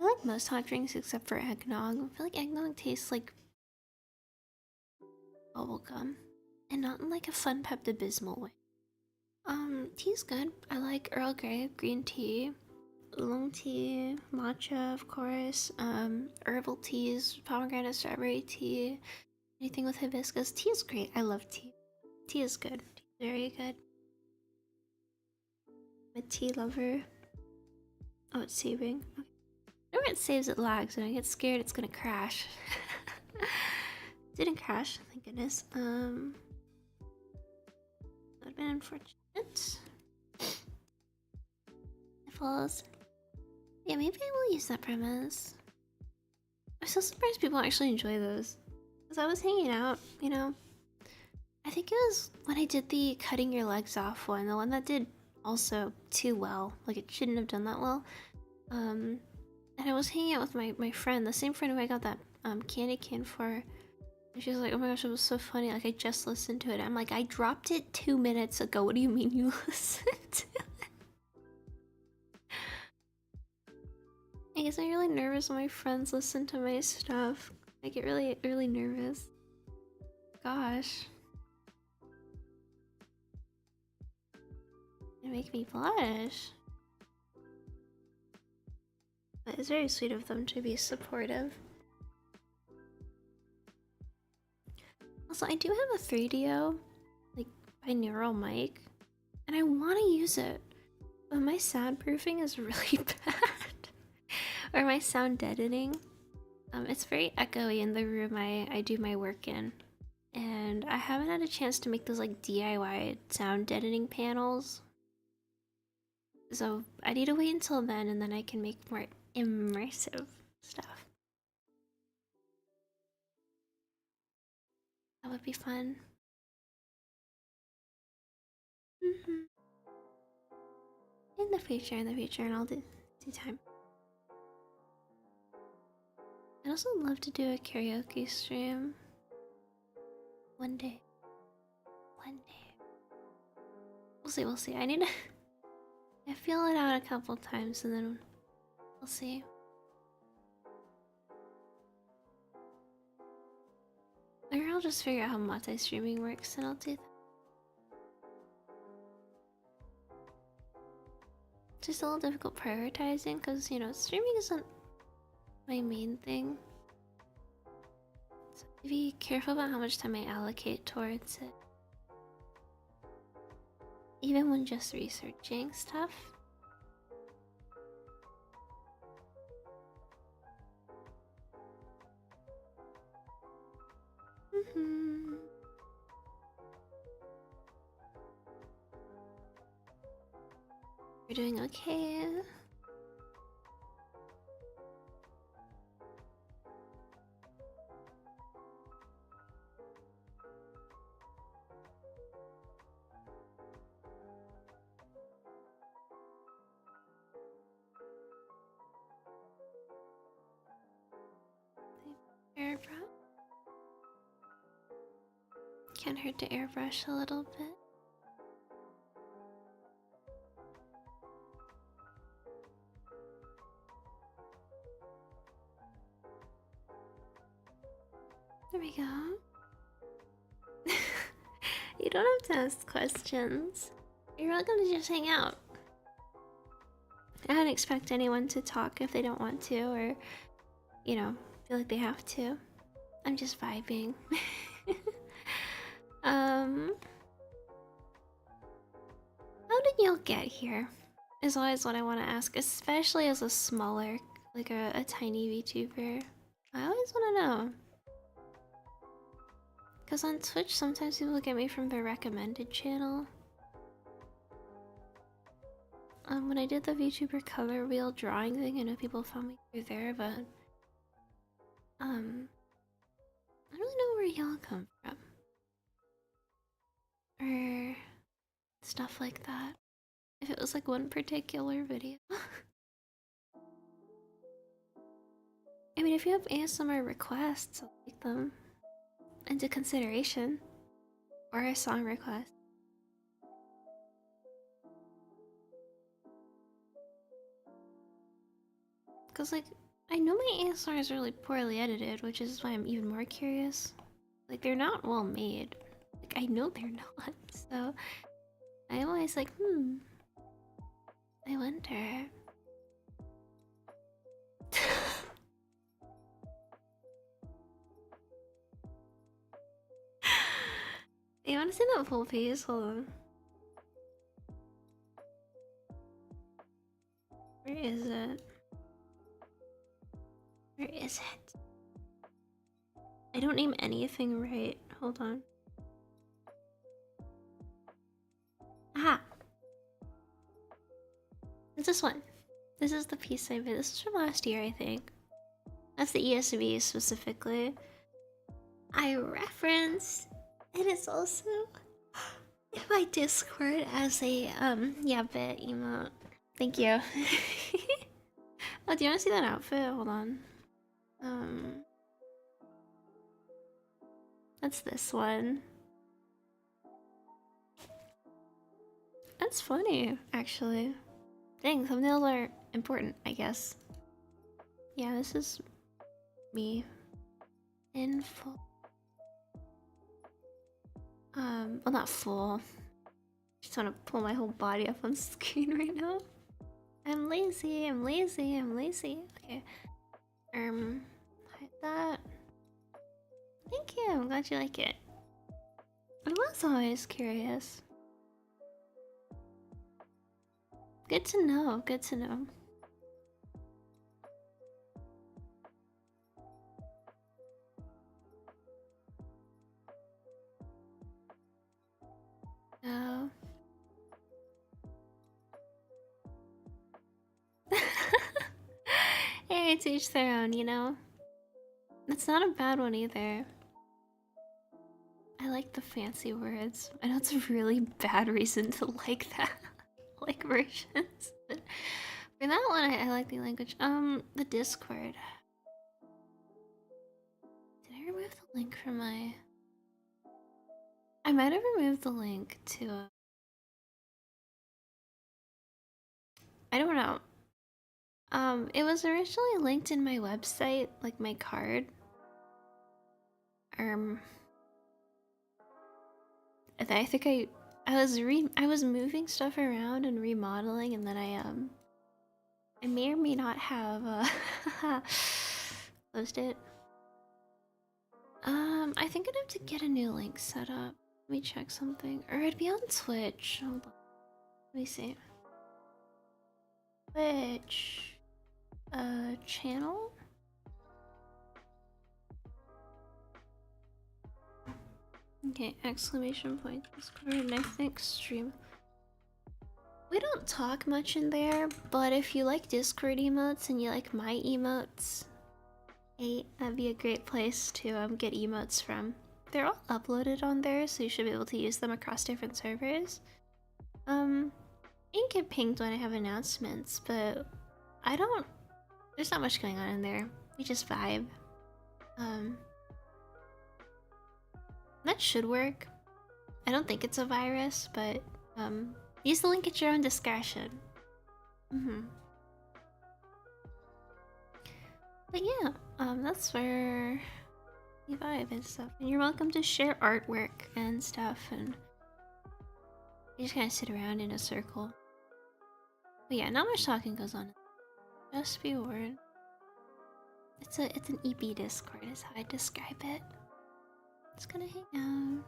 I like most hot drinks except for eggnog. I feel like eggnog tastes like bubblegum. and not in like a fun Pepto-Bismol way. Tea's good. I like Earl Grey, green tea, oolong tea, matcha, of course. Herbal teas, pomegranate strawberry tea, anything with hibiscus. Tea is great. I love tea. Tea is good. Tea is very good. I'm a tea lover. Oh, it's saving. Okay. Whenever it saves, it lags, and I get scared it's gonna crash. Didn't crash, thank goodness. That would've been unfortunate. Nipples. Yeah, maybe I will use that premise. I'm so surprised people actually enjoy those. Because I was hanging out, you know. I think it was when I did the cutting your legs off one, the one that did also too well. Like, it shouldn't have done that well. And I was hanging out with my friend, the same friend who I got that candy cane for. And she was like, oh my gosh, it was so funny. Like, I just listened to it. I'm like, I dropped it 2 minutes ago. What do you mean you listened to it? I guess I'm really nervous when my friends listen to my stuff. I get really, really nervous. Gosh. It make me blush. But it's very sweet of them to be supportive. Also, I do have a 3DO, like, binaural mic, and I want to use it, but my soundproofing is really bad. Or my sound deadening. It's very echoey in the room I do my work in. And I haven't had a chance to make those like DIY sound deadening panels. So I need to wait until then, and then I can make more immersive stuff. That would be fun. In the future, and I'll do time. I'd also love to do a karaoke stream. One day. One day. We'll see. I need to I feel it out a couple times and then we'll see. Or I'll just figure out how multi-streaming works and I'll do that. It's just a little difficult prioritizing because, you know, streaming isn't my main thing. So be careful about how much time I allocate towards it. Even when just researching stuff. We're doing okay. Airbrush. Can't hurt to airbrush a little bit. There we go. You don't have to ask questions. You're welcome to just hang out. I don't expect anyone to talk if they don't want to or, you know, feel like they have to. I'm just vibing. How did y'all get here? Is always what I want to ask, especially as a smaller, like a tiny VTuber. I always want to know. Because on Twitch, sometimes people get me from the recommended channel. When I did the VTuber color wheel drawing thing, I know people found me through there, but I don't really know where y'all come from. Or stuff like that. If it was like one particular video. I mean, if you have ASMR requests, I'll take them into consideration. Or a song request. Because, like, I know my ASMR is really poorly edited, which is why I'm even more curious. Like, they're not well made. Like, I know they're not. So I'm always like, I wonder. You wanna see that full piece? Hold on. Where is it? Where is it? I don't name anything right. Hold on. Aha! It's this one. This is the piece I made. This is from last year, I think. That's the ESV specifically. I reference, and it's also in my Discord as a yeah bit emote. Thank you. Oh, do you want to see that outfit? Hold on. That's this one. That's funny, actually. Dang, thumbnails are important, I guess. Yeah, this is me in full. Well, not full. Just want to pull my whole body up on screen right now. I'm lazy. I'm lazy. I'm lazy. Okay. Hide that. Thank you. I'm glad you like it. I was always curious. Good to know. Good to know. Oh. Hey, to each their own, you know? It's not a bad one either. I like the fancy words. I know it's a really bad reason to like that. Like versions. But for that one, I like the language. The Discord. Did I remove the link from my... I might have removed the link to... I don't know. It was originally linked in my website, like my card. I think I was moving stuff around and remodeling, and then I may or may not have closed it. I think I'd have to get a new link set up. Let me check something, or it'd be on Twitch. Hold on. Let me see. Twitch, channel. Okay, exclamation point Discord, and I think stream. We don't talk much in there, but if you like Discord emotes and you like my emotes, hey, that'd be a great place to get emotes from. They're all uploaded on there, so you should be able to use them across different servers. I can get pinged when I have announcements, but I don't. There's not much going on in there. We just vibe. That should work. I don't think it's a virus, but use the link at your own discretion. But yeah, that's where we vibe and stuff. And you're welcome to share artwork and stuff, and you just kind of sit around in a circle. But yeah, not much talking goes on. Just be warned. It's an EP Discord is how I describe it. Just gonna hang out.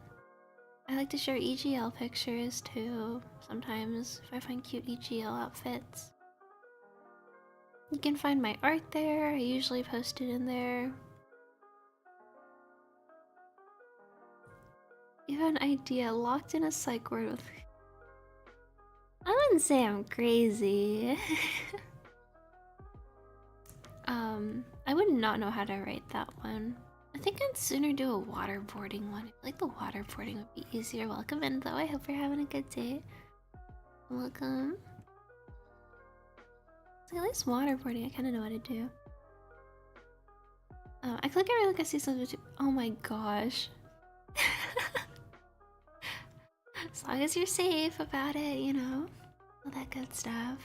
I like to share EGL pictures too, sometimes if I find cute EGL outfits. You can find my art there, I usually post it in there. You have an idea, locked in a psych ward with... I wouldn't say I'm crazy. I would not know how to write that one. I think I'd sooner do a waterboarding one. I feel like the waterboarding would be easier. Welcome in though, I hope you're having a good day. Welcome. So at least waterboarding, I kind of know what to do. I click every look I see something too. Oh my gosh. As long as you're safe about it, you know, all that good stuff.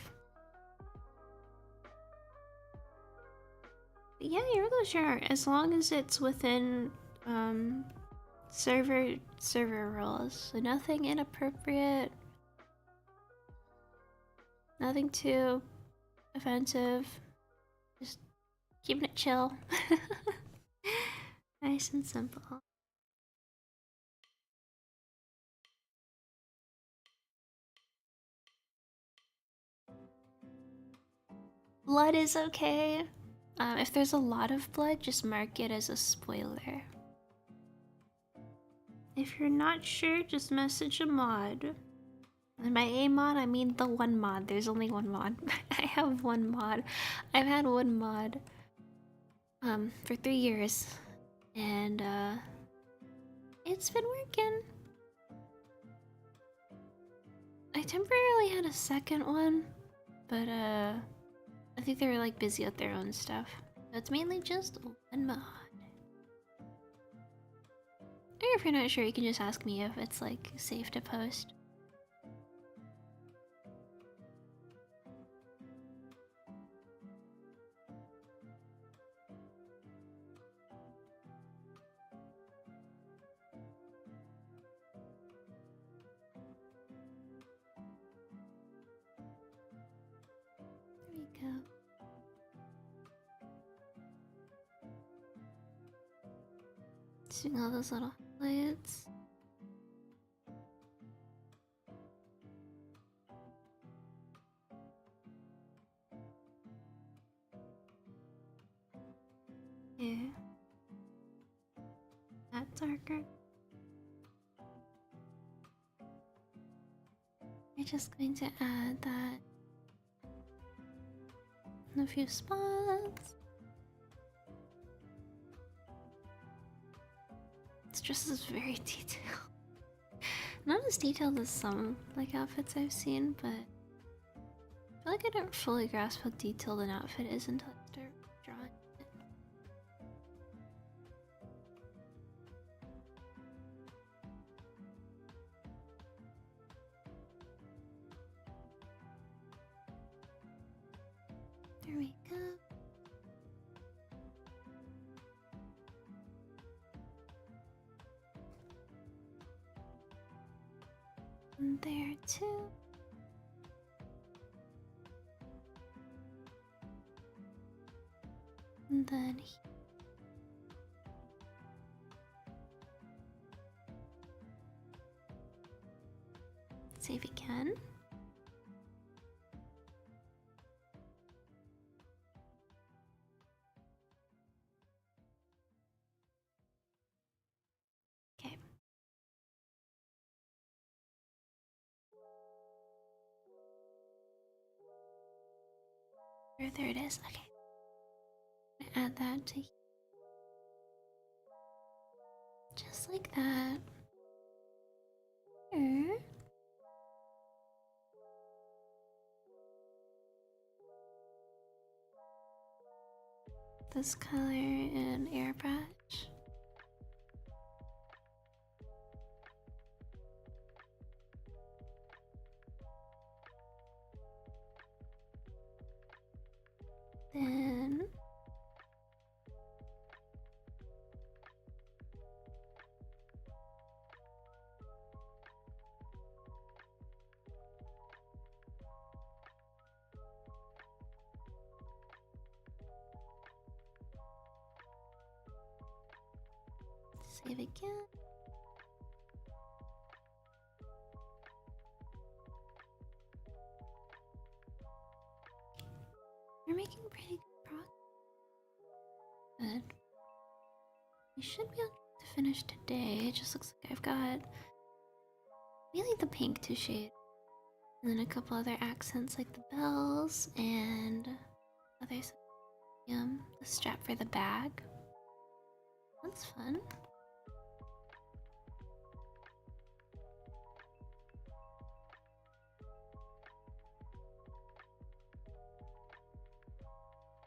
But yeah, you're able to share as long as it's within server rules. So nothing inappropriate, nothing too offensive. Just keeping it chill. Nice and simple. Blood is okay. If there's a lot of blood, just mark it as a spoiler. If you're not sure, just message a mod. And by a mod, I mean the one mod. There's only one mod. I have one mod. I've had one mod for 3 years, and it's been working. I temporarily had a second one, but I think they were like busy with their own stuff. So it's mainly just one mod. Or if you're not sure, you can just ask me if it's like safe to post. There we go. Seeing all those little lights. Yeah. That's darker. We're just going to add that in a few spots. This dress is very detailed. Not as detailed as some like outfits I've seen, but I feel like I don't fully grasp how detailed an outfit is until I start drawing it. There we go. And there too. And then save again. Okay. There it is. Okay. Add that to just like that. Here. This color and airbrush. Then save again. We're making pretty good progress. Good. We should be able to finish today. It just looks like I've got really the pink to shade. And then a couple other accents like the bells and others. The strap for the bag. That's fun.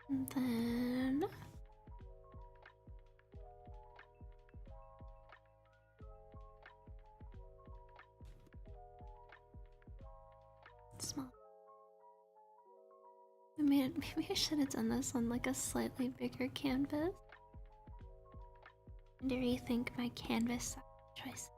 And then small. Maybe I should have done this on like a slightly bigger canvas. And to rethink my canvas size. choice.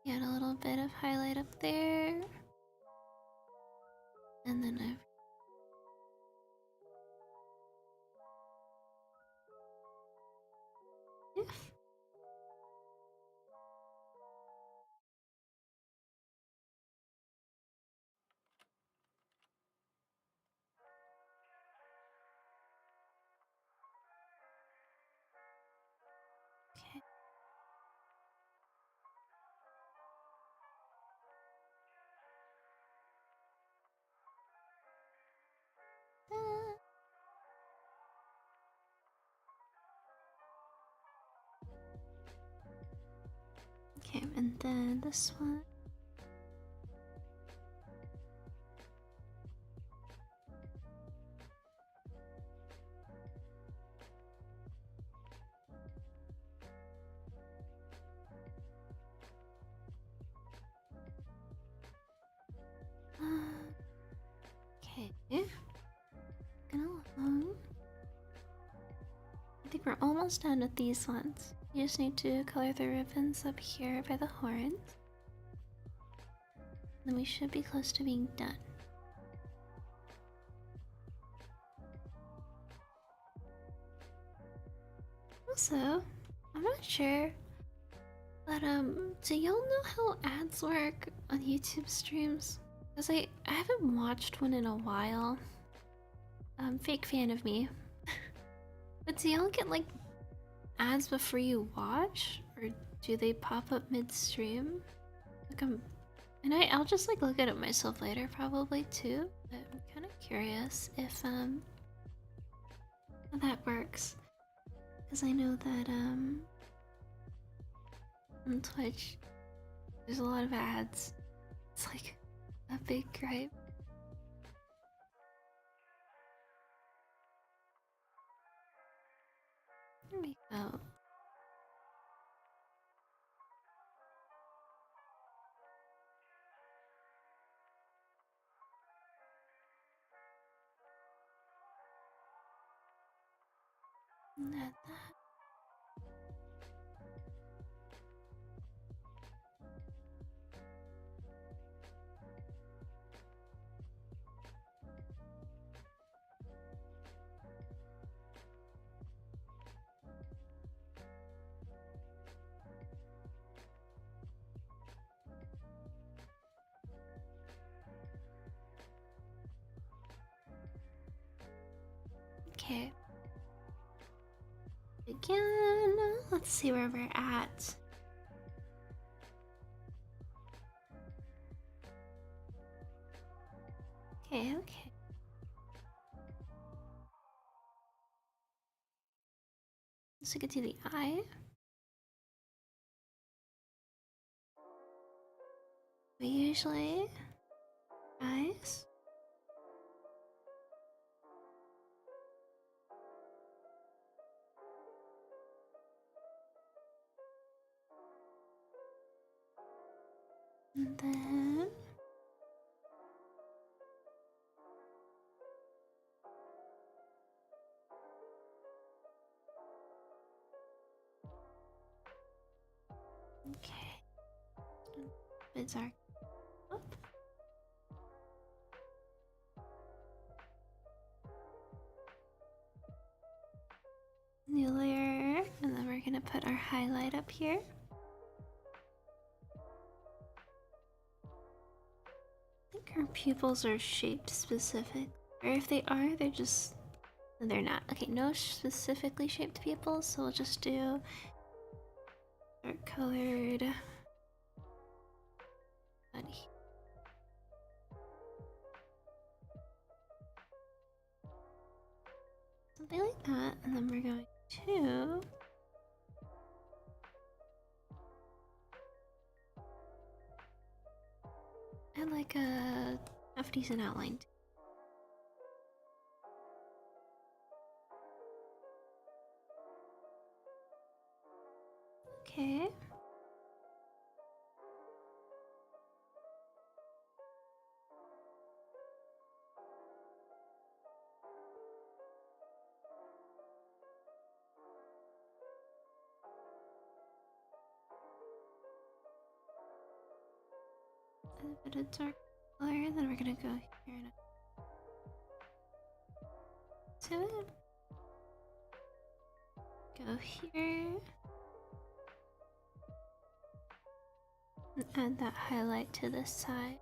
Get a little bit of highlight up there. And then I've okay. Okay, and then this one. Okay. Gonna along. I think we're almost done with these ones. You just need to color the ribbons up here by the horns. Then we should be close to being done. Also, I'm not sure, but do y'all know how ads work on YouTube streams? Because I haven't watched one in a while. Fake fan of me. But do y'all get like ads before you watch? Or do they pop up midstream? Like I'll just like look at it myself later probably too. But I'm kinda curious if how that works. Because I know that on Twitch there's a lot of ads. It's like a big gripe. There we go. And then that. Okay. Again, let's see where we're at. Okay, okay. So we can do the eye. We usually eyes. And then okay. Bids are up. New layer, and then we're gonna put our highlight up here. I think our pupils are shaped specific, or if they are, they're not. Okay, no specifically shaped pupils, so we'll just do dark colored. Something like that, and then we're going to add like a half decent outline. Okay. A bit of dark color, then we're gonna go here and to it. Go here. And add that highlight to this side.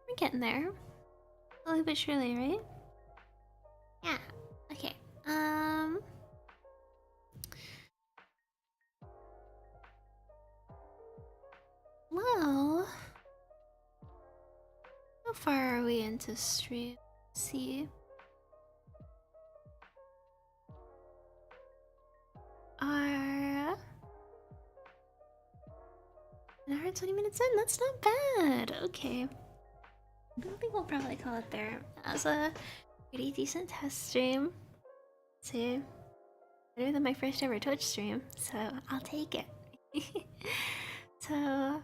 We're getting there. Slowly but surely, right? Yeah. Okay. Well, how far are we into stream? Let's see. Are an hour and 20 minutes in? That's not bad. Okay. I think we'll probably call it there. That was a pretty decent test stream. See, better than my first ever Twitch stream, so I'll take it. So,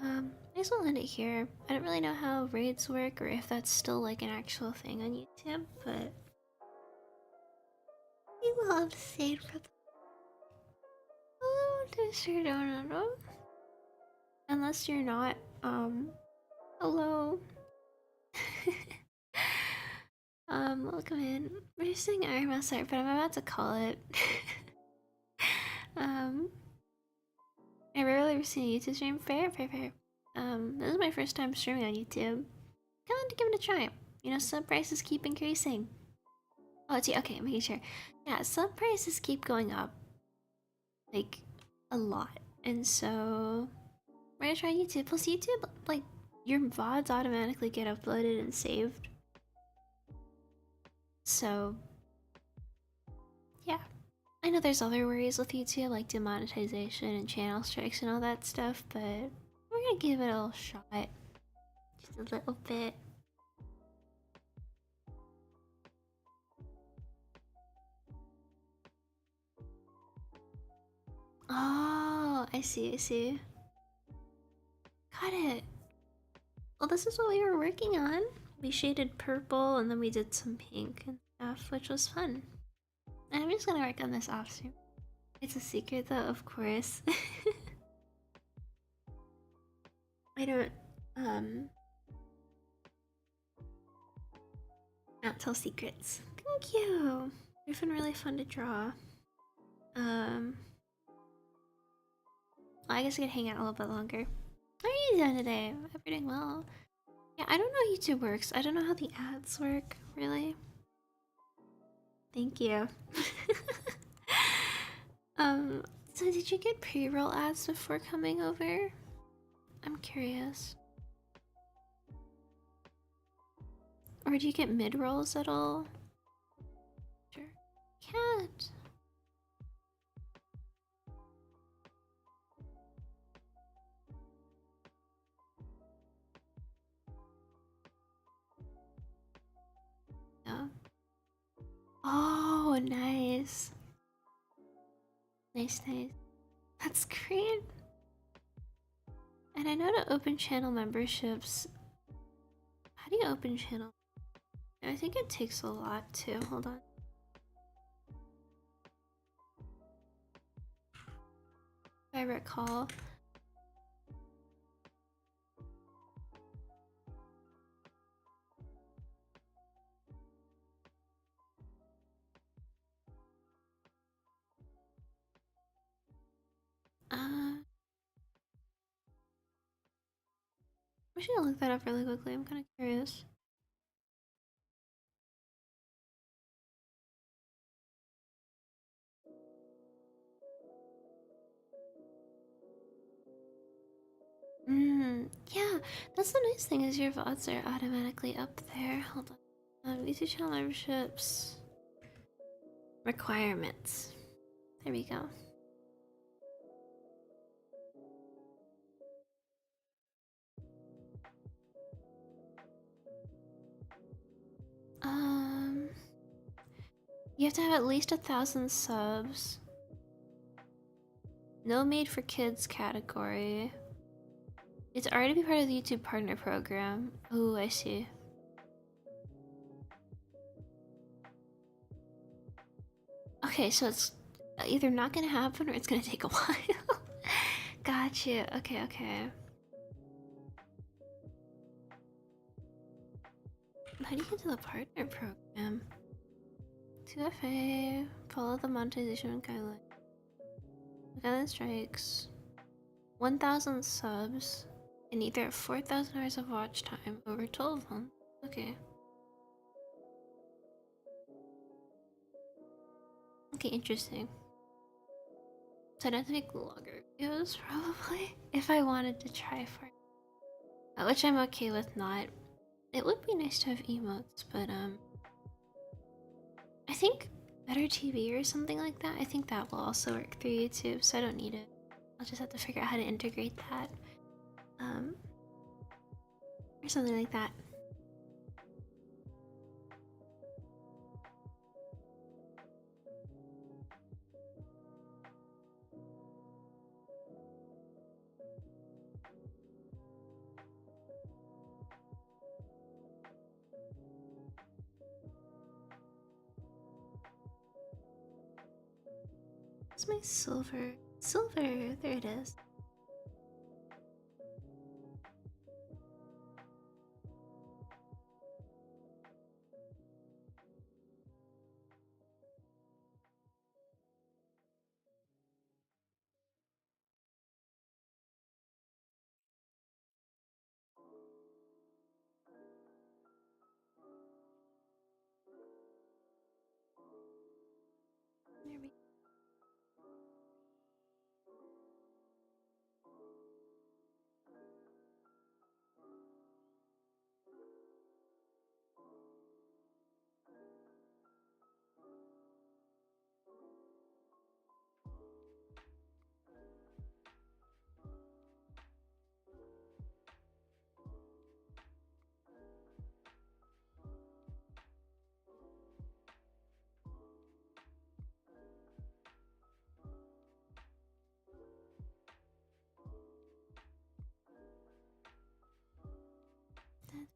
I guess we'll end it here. I don't really know how raids work or if that's still like an actual thing on YouTube, but we will have to stay for the. Oh, Mr. Donald. Unless you're not, hello. Welcome in. We're just doing Iron Mouse art, but I'm about to call it. um, I rarely ever seen a YouTube stream. Fair, fair, fair. This is my first time streaming on YouTube. Come on to give it a try. You know, sub prices keep increasing. Oh, it's okay, making sure. Yeah, sub prices keep going up. Like, a lot. And so, we're gonna try YouTube. Plus, YouTube, like, your VODs automatically get uploaded and saved. So, yeah. I know there's other worries with YouTube, like demonetization and channel strikes and all that stuff, but we're gonna give it a little shot. Just a little bit. Oh, I see, I see. Got it. Well, this is what we were working on. We shaded purple and then we did some pink and stuff, which was fun. And I'm just gonna work on this off stream. It's a secret though, of course. I don't, not tell secrets. Thank you. They've been really fun to draw. I guess I could hang out a little bit longer. How are you doing today? I hope you're doing well. Yeah, I don't know how YouTube works. I don't know how the ads work, really. Thank you. So did you get pre-roll ads before coming over? I'm curious. Or do you get mid-rolls at all? Sure. Cat. No. Oh, nice. Nice, nice. That's great. And I know to open channel memberships. How do you open channel? I think it takes a lot too. Hold on. If I recall. I'm just gonna look that up really quickly. I'm kind of curious. Yeah, that's the nice thing is your VODs are automatically up there. Hold on. YouTube channel memberships. Requirements. There we go. Um, You have to have at least 1,000 subs. No made for kids category. It's already be part of the YouTube partner program. Oh, I see. Okay, so it's either not gonna happen or it's gonna take a while. Gotcha. Okay, okay. How do you get to the partner program? 2FA. Follow the monetization guideline. Guideline strikes. 1,000 subs. And either 4,000 hours of watch time over 12 months. Okay. Okay, interesting. So I'd have to make longer videos, probably, if I wanted to try for it. Which I'm okay with not. It would be nice to have emotes, but I think better TV or something like that. I think that will also work through YouTube, so I don't need it. I'll just have to figure out how to integrate that, um, or something like that. Where's my silver? Silver! There it is. There we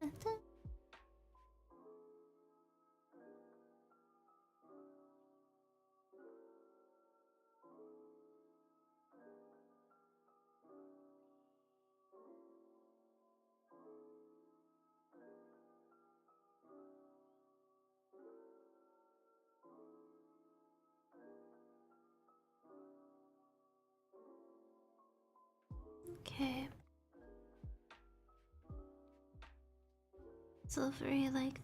da, da, da. Okay. Silvery like that.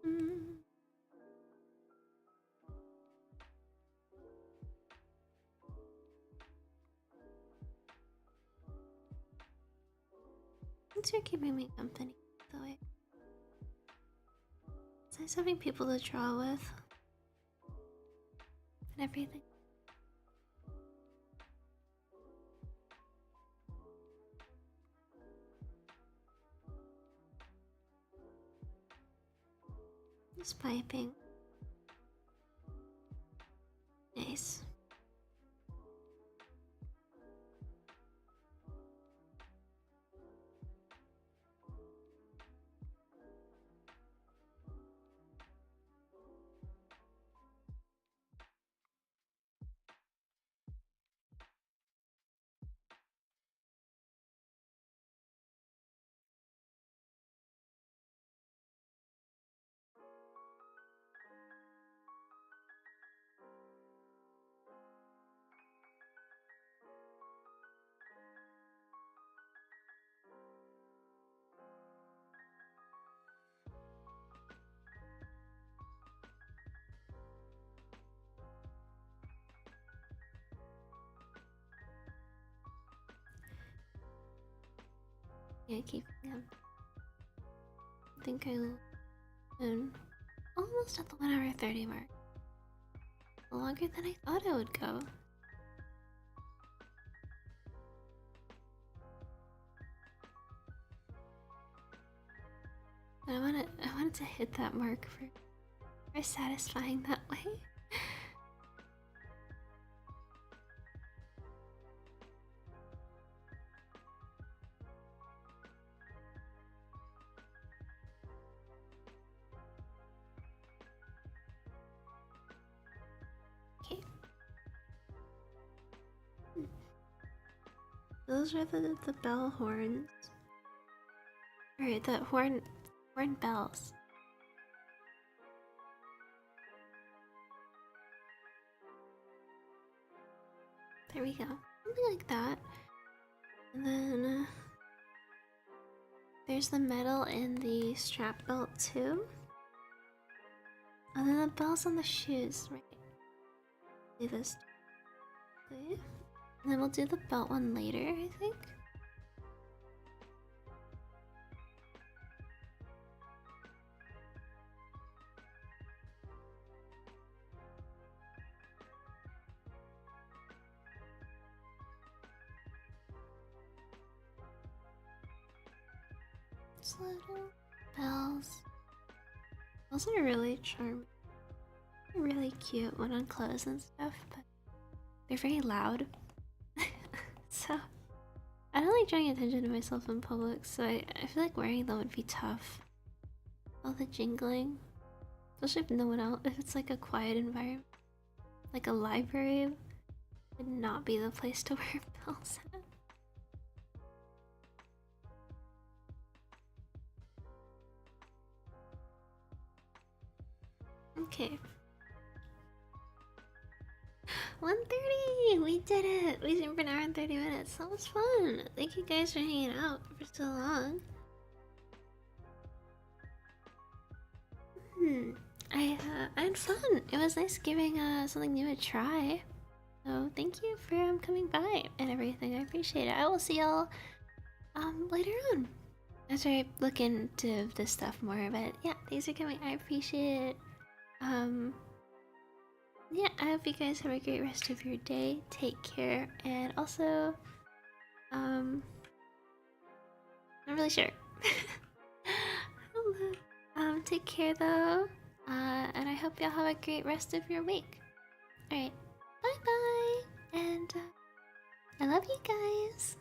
Mm. Thanks for keeping me company, by the way. It's nice having people to draw with and everything. Just piping. Nice. Yeah, keep them. I think I will And almost at the 1 hour 30 mark. Longer than I thought it would go. But I wanted to hit that mark for satisfying that way. Okay. Those are the bell horns. Or the horn bells. There we go. Something like that. And then there's the metal in the strap belt too. And then the bells on the shoes, right? Do this. Okay. And then we'll do the belt one later, I think. Just little bells. Those are really charming. They're really cute when on clothes and stuff, but they're very loud. So I don't like drawing attention to myself in public, so I feel like wearing them would be tough. All the jingling. Especially if no one else, if it's like a quiet environment. Like a library would not be the place to wear bells at. Okay. 1:30! We did it! We did it for an hour and 30 minutes. That was fun! Thank you guys for hanging out for so long. I had fun. It was nice giving something new a try. So thank you for coming by and everything. I appreciate it. I will see y'all later on after I look into this stuff more. But yeah, thanks for coming. I appreciate it. Yeah, I hope you guys have a great rest of your day. Take care, and also I'm not really sure. Take care though. And I hope y'all have a great rest of your week. Alright, bye bye! And I love you guys!